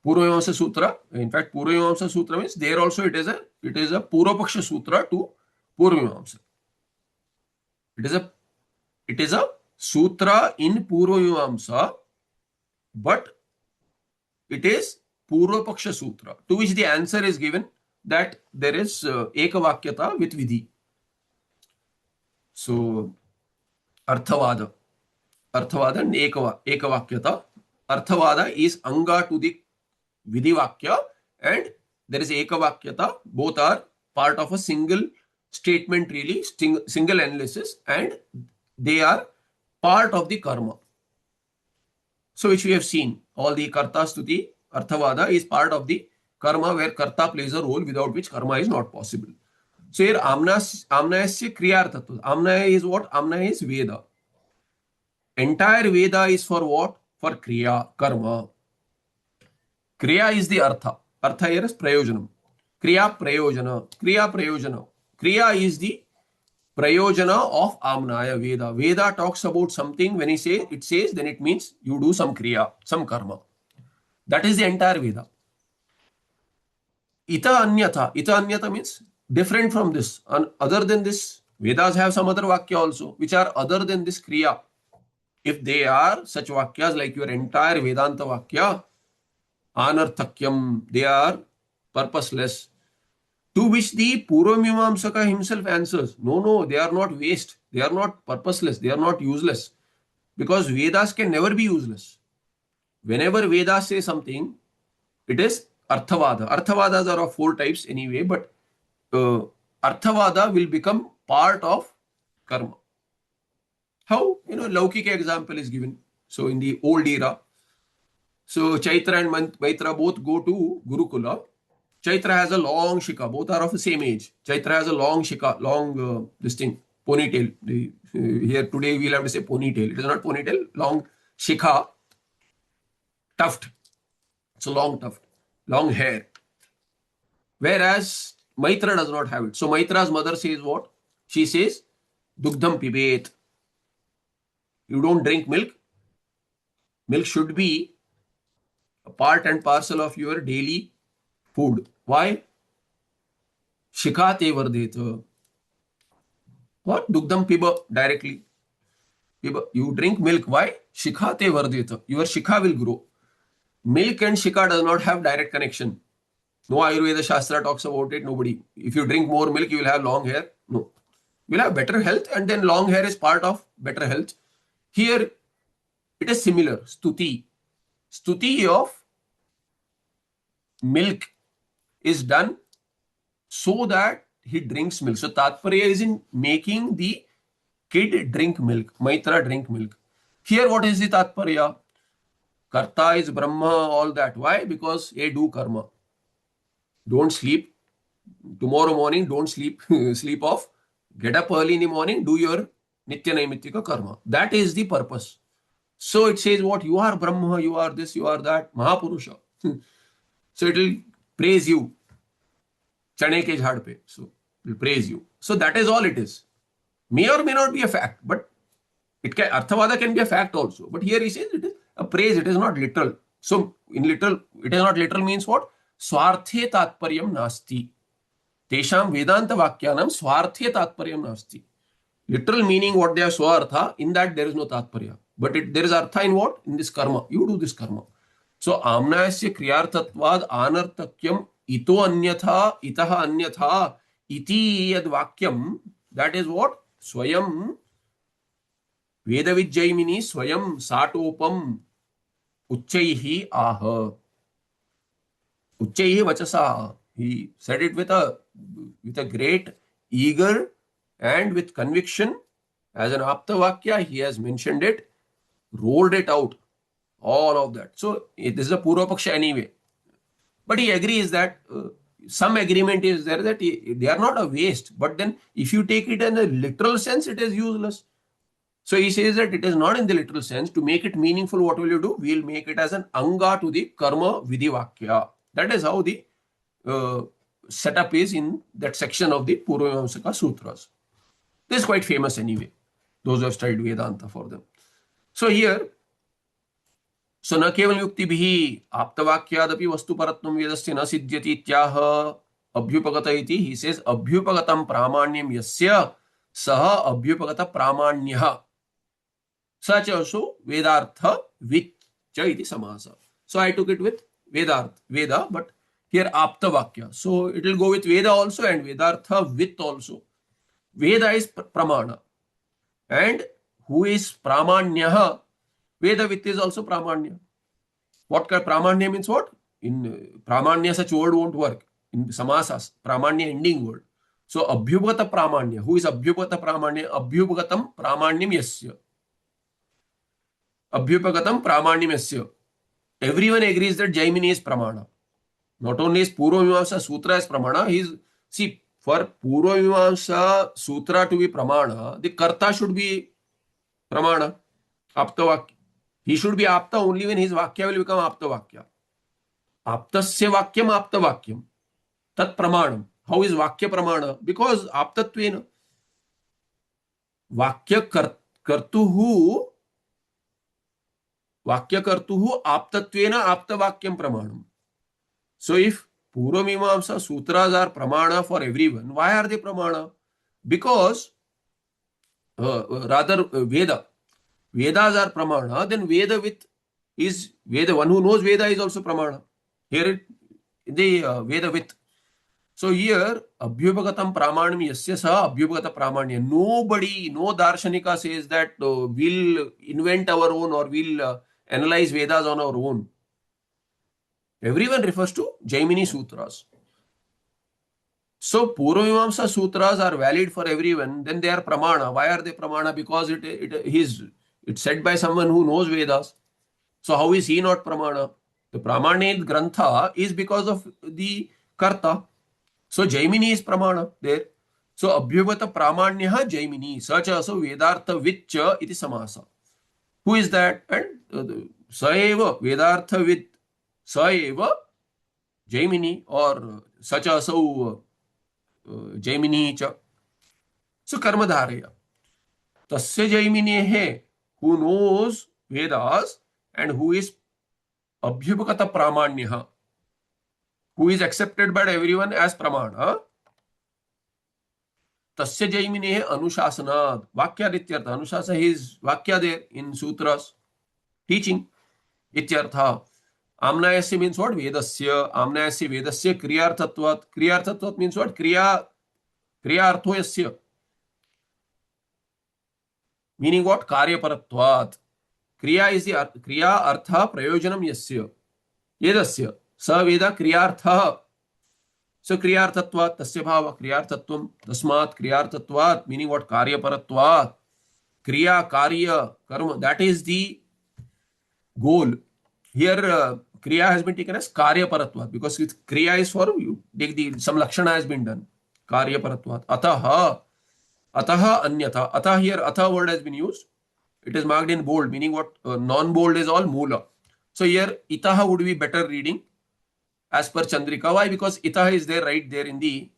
Purvamamsa Sutra. In fact, Purvamamsa Sutra means there also it is a Purvapaksha Sutra to Purvamimamsa. It is a sutra in Purvamimamsa, but it is Purva Paksha Sutra, to which the answer is given that there is Ekavakyata with Vidhi. So, Arthavada. Arthavada and Ekavakyata. Arthavada is Anga to the Vidhivakya, and there is Ekavakyata. Both are part of a single statement, really, single analysis, and they are part of the karma. So, which we have seen, all the Karta Stuti, Arthavada is part of the karma where Karta plays a role without which karma is not possible. So, here Amnayasya Kriyartatva. Amnaya is what? Amnaya is Veda. Entire Veda is for what? For Kriya, Karma. Kriya is the Artha. Artha here is Prayojanam. Kriya Prayojana. Kriya Prayojana. Kriya is the Prayojana of Amnaya Veda. Veda talks about something. When it says, then it means you do some Kriya, some Karma. That is the entire Veda. Ita Anyatha. Ita Anyatha means different from this. And other than this, Vedas have some other Vakya also, which are other than this Kriya. If they are such Vakyas like your entire Vedanta Vakya, Anarthakyam, they are purposeless. To which the Purvamimamsaka himself answers, no, they are not waste. They are not purposeless. They are not useless. Because Vedas can never be useless. Whenever Vedas say something, it is Arthavada. Arthavadas are of 4 types anyway, but Arthavada will become part of karma. How? Laukika example is given. So, in the old era, so Chaitra and Maitra both go to Gurukula. Chaitra has a long shikha. Both are of the same age. Chaitra has a long shikha, long this thing, ponytail. Here today we'll have to say ponytail. It is not ponytail, long shikha, tuft. It's a long tuft, long hair. Whereas Maitra does not have it. So Maitra's mother says what? She says, Dugdham pibet. You don't drink milk. Milk should be a part and parcel of your daily food. Why? Shikhate vardeta. What? Dugdham piba directly. Piba. You drink milk. Why? Shikhate vardeta. Your shikha will grow. Milk and shikha does not have direct connection. No Ayurveda Shastra talks about it. Nobody. If you drink more milk, you will have long hair. No. You will have better health, and then long hair is part of better health. Here, it is similar. Stuti. Stuti of milk is done so that he drinks milk. So, Tatparya is in making the kid drink milk. Maitra drink milk. Here, what is the Tatparya? Karta is Brahma, all that. Why? Because do karma. Don't sleep. Tomorrow morning, don't sleep. Sleep off. Get up early in the morning, do your Nitya Naimittika karma. That is the purpose. So it says what? You are Brahma, you are this, you are that. Mahapurusha. So it will praise you. Chane ke jhad pe. So it will praise you. So that is all it is. May or may not be a fact, but Arthavada can be a fact also. But here he says it is a praise, it is not literal. So in literal, it is not literal means what? Swarthe tatparyam nasti. Tesham Vedanta Vakyanam Swarthe tatparyam nasti. Literal meaning what they are swartha, in that there is no tatparya. But there is artha in what? In this karma. You do this karma. So Amnayasya Kriyartatvad Anartakyam Ito Anyatha Itaha Anyatha Iti Yad Vakyam. That is what? Swayam Vedavidjaimini Swayam Satopam Uchchaihi Aha. Uchchaihi Vachasa. He said it with a great eager and with conviction. As an Aptavakya, he has mentioned it, rolled it out, all of that. So this is a Purvapaksha anyway. But he agrees that some agreement is there that they are not a waste. But then if you take it in a literal sense, it is useless. So he says that it is not in the literal sense. To make it meaningful, what will you do? We will make it as an anga to the karma vidivakya. That is how the setup is in that section of the Purvamimamsaka Sutras. This is quite famous anyway. Those who have studied Vedanta for them. So here, na keval yukti bhi aptavakyadapi vastu paratnam vedasya na siddhyati ityaha. abhyupagata iti, he says abhyupagatam pramanyam yasya saha abhyupagata pramanyah. Such also Vedartha with cha iti samasa. So I took it with Vedartha, Veda, but here Apta Vakya. So it will go with Veda also and Vedartha with also. Veda is Pramana. And who is Pramanyah? Veda with is also Pramanya. What kind Pramanya means what? In Pramanya such word won't work. In Samasas, Pramanya ending word. So Abhyupagata Pramanya. Who is Abhyupagata Pramanya? Abhyupagatam Pramanyam Yasya. Abhyupagatam Pramanyam Yasya. Everyone agrees that Jaimini is Pramana. Not only is Purva Mimamsa Sutra is Pramana, see, for Purva Mimamsa Sutra to be Pramana, the Karta should be Pramana, Apta Vakya. He should be Apta only when his Vakya will become Apta Vakya. Aptasya Vakyam Apta Vakyam. Tat Pramanam. How is Vakya Pramana? Because Aptatvena. Vakya Kartuhu Aptatvena Apta Vakyam Pramanam. So if Purva Mimamsa Sutras are Pramana for everyone, why are they Pramana? Because Veda. Vedas are Pramana, then Veda with is Veda. One who knows Veda is also Pramana. Here the Veda with. So here Abhyupagatam Pramanam Yasya Sa Abhyupagata Pramanya. Nobody, no Darshanika says that we'll invent our own or we'll analyze Vedas on our own. Everyone refers to Jaimini Sutras. So Purva Mimamsa Sutras are valid for everyone, then they are Pramana. Why are they Pramana? Because it's said by someone who knows Vedas. So how is he not Pramana? The Pramanit Grantha is because of the Karta. So Jaimini is Pramana there. So Abhyugata Pramanyaha Jaimini. Such also Vedartha Vitcha iti Samasa. Who is that? And Saeva Vedartha with Saeva Jaimini or such also Jaimini cha. So Karma Dharaya. Tasya Jaimini hai, who knows Vedas and who is Abhyupakata Pramanyaha, who is accepted by everyone as Pramana. Tasya Jaimini hai Anushasanat. Vakya Rityartha. Anushasa is Vakya there in Sutras. Teaching. Ityartha. Amnayasya means what? Vedasya. Amnayasya Vedasya Kriyarthatvat. Kriyarthatvat means what? Kriya Arthoyasya. Meaning what? Karyaparatvat. Kriya is the Kriya Artha Prayojanam Yasya. Yedasya. Sa Veda Kriyartha. So Kriyarthatvat. Tasya Bhava Kriyarthatvam. Tasmat Kriyarthatvat. Meaning what? Karyaparatvat. Kriya, Karya, Karma. That is the goal. Here Kriya has been taken as Karyaparatvat because Kriya is for you. Some Lakshana has been done. Karyaparatvat. Ataha. Ataha Anyatha. Atha here, Atha word has been used. It is marked in bold, meaning what? Non-bold is all Mula. So here, Itaha would be better reading as per Chandrika. Why? Because Itaha is there right there in the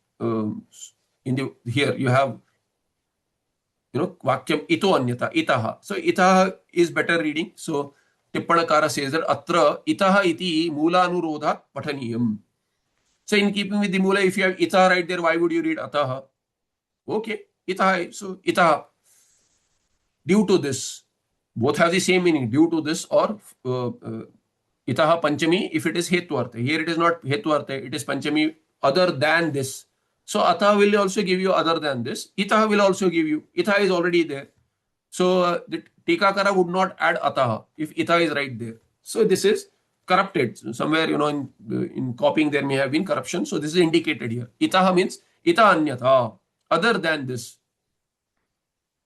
here you have, Vakyam Ito Anyatha, Itaha. So Itaha is better reading. So Tippanakara says that Atra Itaha iti Mula Anurodha Pathaniyam. So in keeping with the Mula, if you have Itaha right there, why would you read Ataha? Okay, Itaha. So Itaha. Due to this, both have the same meaning. Due to this or Itaha Panchami if it is Hetvartha. Here it is not Hetvartha, it is Panchami other than this. So Atha will also give you other than this. Itaha will also give you. Itaha is already there. So the Tikakara would not add Ataha if Itaha is right there. So this is corrupted. Somewhere, in copying there may have been corruption. So this is indicated here. Itaha means Ita Anyatha. Other than this.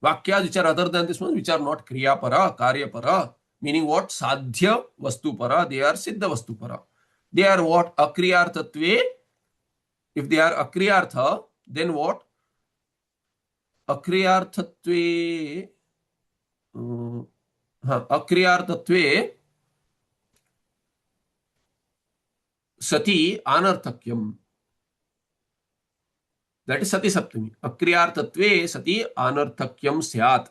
Vakyas which are other than this one, which are not Kriya Para, Karya Para, meaning what? Sadhya Vastu Para, they are Siddha Vastu Para. They are what? Akriyarthatve. If they are Akriyartha, then what? Akriyarthatve. Akriyarthatve Sati Anarthakyam. That is Sati Saptami. Akriyartatve Sati Anarthakyam Syat.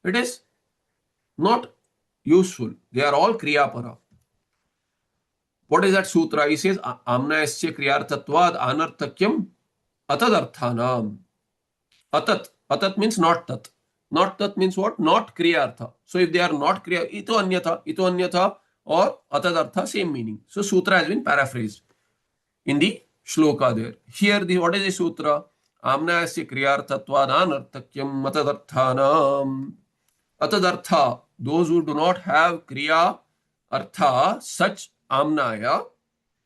It is not useful. They are all Kriyapara. What is that sutra? He says, Amnayasya kriyarthatvad anarthakyam atadarthanam. Atat. Atat means not tat. Not tat means what? Not kriyartha. So if they are not kriya, ito anyatha or atadartha, same meaning. So sutra has been paraphrased in the shloka there. Here, what is the sutra? Amnayasya kriyarthatvad anarthakyam atadarthanam. Atadartha, those who do not have kriya artha, such amnaya,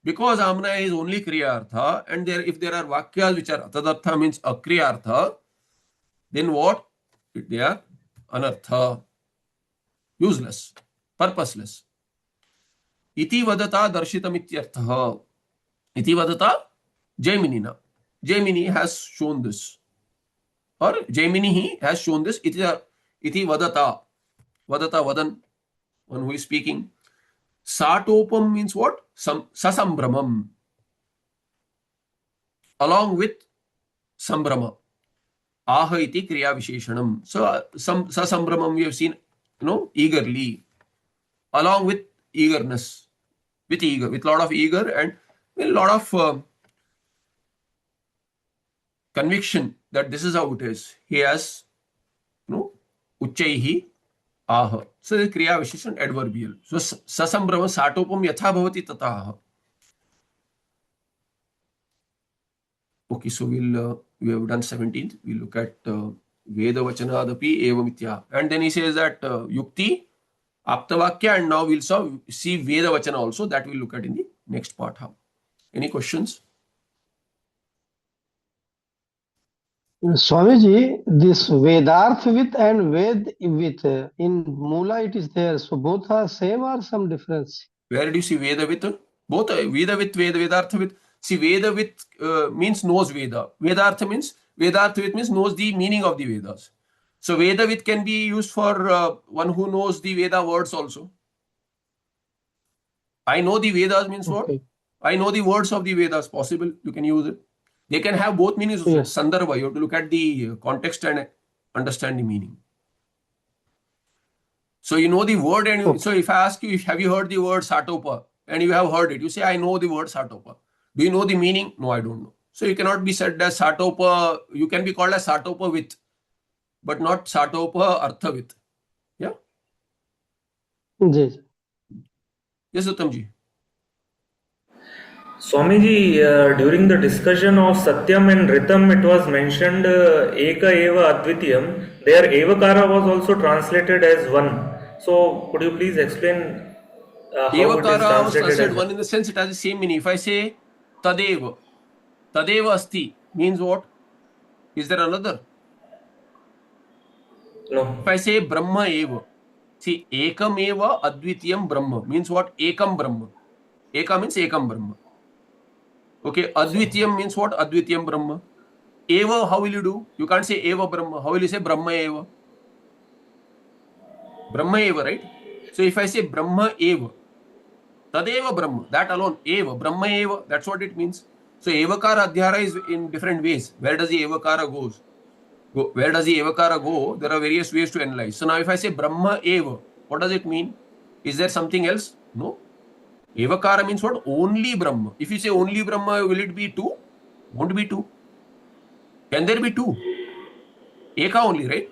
because amnaya is only kriya artha, and if there are vakyas which are atadartha means akriya artha, then what? They are anartha, useless, purposeless. Iti vadata darshitamityartha. Iti vadata Jaiminina. Jaimini has shown this. Or Jaimini has shown this. Iti vadata. Vadata vadan. One who is speaking. Satopam means what? Sasambramam. Along with sambrama. Aha iti kriya visheshanam. So sasambramam we have seen, eagerly. Along with eagerness. With lot of eager and a lot of conviction that this is how it is. He has, uchaihi aha. So the kriya visheshan adverbial. So sasambrama satopam yatha bhavati tataha. Okay, so we have done 17th. We look at Veda Vachanadapi Evamitya. And then he says that Yukti, Aptavakya, and now we'll see Veda Vachana also. That we'll look at in the next part. Any questions? Swamiji, this Vedarth with and Ved with, in Mula it is there. So both are same or some difference? Where do you see Veda with? Both Veda with, Vedartha with. See, Veda with means knows Veda. Vedartha with means knows the meaning of the Vedas. So Veda with can be used for one who knows the Veda words also. I know the Vedas means what? I know the words of the Vedas. Possible, you can use it. They can have both meanings. Yes. Sandarbha, you have to look at the context and understand the meaning. So you know the word, and so if I ask you, have you heard the word Satopa? And you have heard it, you say, I know the word Satopa. Do you know the meaning? No, I don't know. So you cannot be said as Satopa. You can be called as Satopa with, but not Satopa Artha with. Yeah? Yes. Yes, Uttamji. Swamiji, during the discussion of Satyam and Ritam, it was mentioned Eka Eva Advitiyam. There Evakara was also translated as one. So could you please explain how it is Evakara was translated as one in the sense it has the same meaning. If I say Tadeva Asti means what? Is there another? No. If I say Brahma Eva, see, Ekam Eva Advitiyam Brahma means what? Ekam Brahma. Eka means Ekam Brahma. Okay, Advitiyam means what? Advitiyam Brahma. Eva, how will you do? You can't say Eva Brahma. How will you say Brahma Eva? Brahma Eva, right? So if I say Brahma Eva, Tadeva Brahma, that alone, Eva, Brahma Eva, that's what it means. So Evakara Adhyara is in different ways. Where does the Evakara goes? Where does the Evakara go? There are various ways to analyze. So now if I say Brahma Eva, what does it mean? Is there something else? No. Evakara means what? Only Brahma. If you say only Brahma, will it be two? Won't be two. Can there be two? Eka only, right?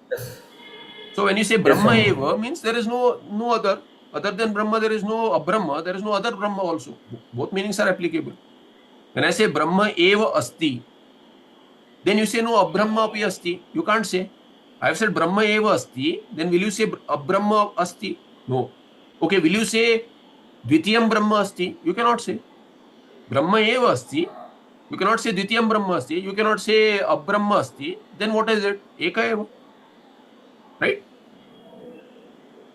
Yes. So when you say Brahma Eva, means there is no other. Other than Brahma, there is no Abrahma, there is no other Brahma also. Both meanings are applicable. When I say Brahma Eva Asti, then you say no Abrahma api Asti. You can't say. I have said Brahma Eva Asti, then will you say Abrahma Asti? No. Okay, will you say Dvitiyam Brahma Asti? You cannot say. Brahma Eva Asti. You cannot say Dvitiyam Brahma Asti. You cannot say Abrahma Asti. Then what is it? Eka Eva. Right?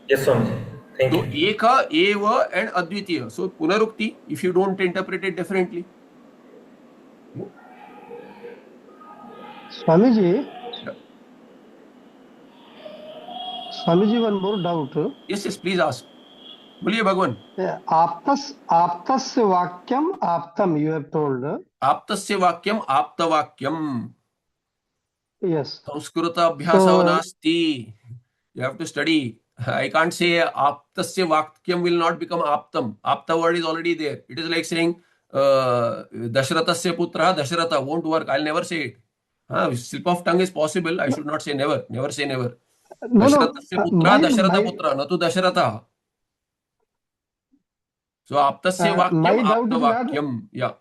Yes, Swamiji. Thank So you. Eka, Eva and Advitiya. So Punarukti, if you don't interpret it differently. Swamiji, Yeah. Swamiji, one more doubt. Yes, please ask. Boliye Bhagwan. Aptasya vakyam aptam, you have told. Aptasya vakyam aptavakyam. Yes. Sanskrita abhyasa nasti. You have to study. I can't say aptasya vakyam will not become aptam. Apta word is already there. It is like saying Dashrathasya putra Dasharatha won't work. I'll never say it. Slip of tongue is possible. I should not say never. Never say never. No, no. Dashrathasya putra Dasharatha putra, natu Dasharatha. So aptasya vakyam My doubt apta is not. vakyam. Yeah.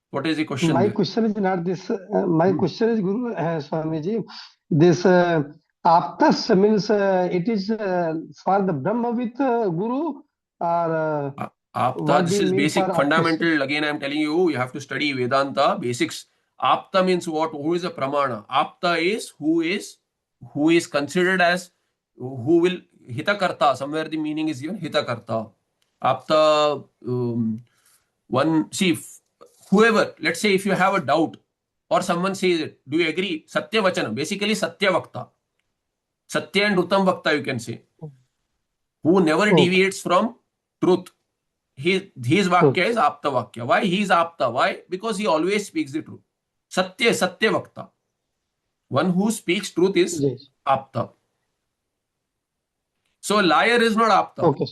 What is the question My there? question is not this. My question is, Guru Swamiji, this aptas means it is for the Brahma with Guru, or Apta, what do this you is mean for basic, aptas? fundamental. Again, I'm telling you, you have to study Vedanta basics. Apta means what? Who is a pramana? Apta is who is considered as who will hitakarta. Somewhere the meaning is given hitakarta. Apta, one, see, whoever, let's say if you have a doubt or someone says it, do you agree? Satya vachana, basically Satya Vakta. Satya and Uttam Vakta, you can say. Who never Okay. deviates from truth. His Vakya is Apta Vakya. Why? He is Apta. Why? Because he always speaks the truth. Satya Vakta. One who speaks truth is Yes. Apta. So a liar is not Apta. Okay.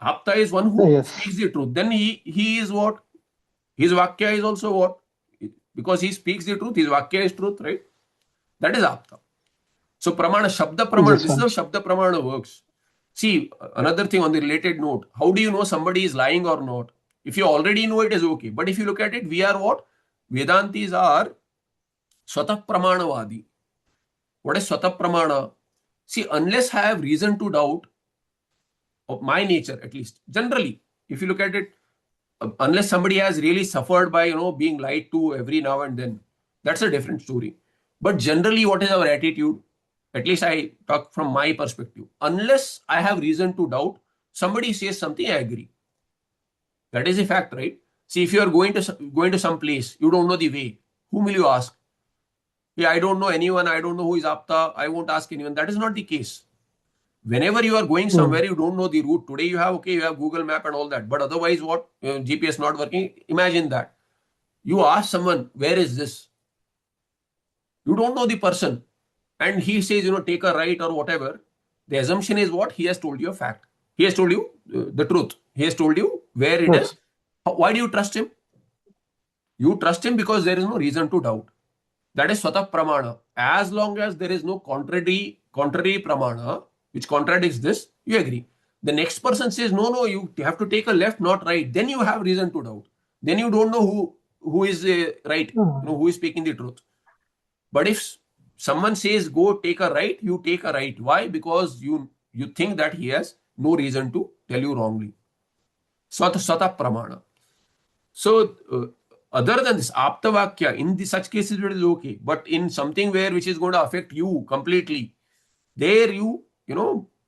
Apta is one who Yes. speaks the truth. Then he is what? His Vakya is also what? Because he speaks the truth, his Vakya is truth, right? That is Apta. So Pramana, Shabda Pramana, Yes, this is how Shabda Pramana works. See, another thing on the related note, how do you know somebody is lying or not? If you already know, it is okay. But if you look at it, we are what? Vedantis are Swatah Pramanavadi. What is Swatah Pramana? See, unless I have reason to doubt of my nature, at least, generally, if you look at it, unless somebody has really suffered by, being lied to every now and then, that's a different story. But generally, what is our attitude? At least I talk from my perspective. Unless I have reason to doubt, somebody says something, I agree. That is a fact, right? See, if you are going to some place, you don't know the way. Whom will you ask? Yeah, I don't know anyone. I don't know who is Apta. I won't ask anyone. That is not the case. Whenever you are going somewhere, you don't know the route. Today you have Google Map and all that. But otherwise, what? GPS not working. Imagine that. You ask someone, where is this? You don't know the person. And he says, take a right or whatever. The assumption is what? He has told you a fact. He has told you the truth. He has told you where it is. Why do you trust him? You trust him because there is no reason to doubt. That is Swatah Pramana. As long as there is no contrary Pramana, which contradicts this, you agree. The next person says, no, you have to take a left, not right. Then you have reason to doubt. Then you don't know who is right, who is speaking the truth. But if someone says, go take a right, you take a right. Why? Because you think that he has no reason to tell you wrongly. Swatah Pramana. So, other than this, Apta Vakya, in such cases it is okay. But in something which is going to affect you completely, there you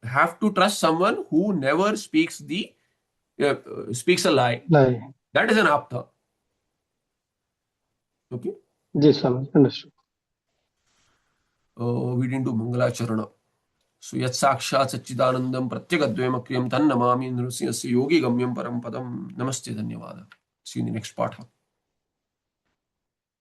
have to trust someone who never speaks a lie. That is an Apta. Okay? Yes, Swami. Understood. We didn't do Mangalacharana. So, Yat Sakshat Satchidanandam Pratyagadvayam Akriyam Tannamami Nrusiyasya Yogi Gamyam Param Padam. Namaste, Dhanyavada. See you in the next part.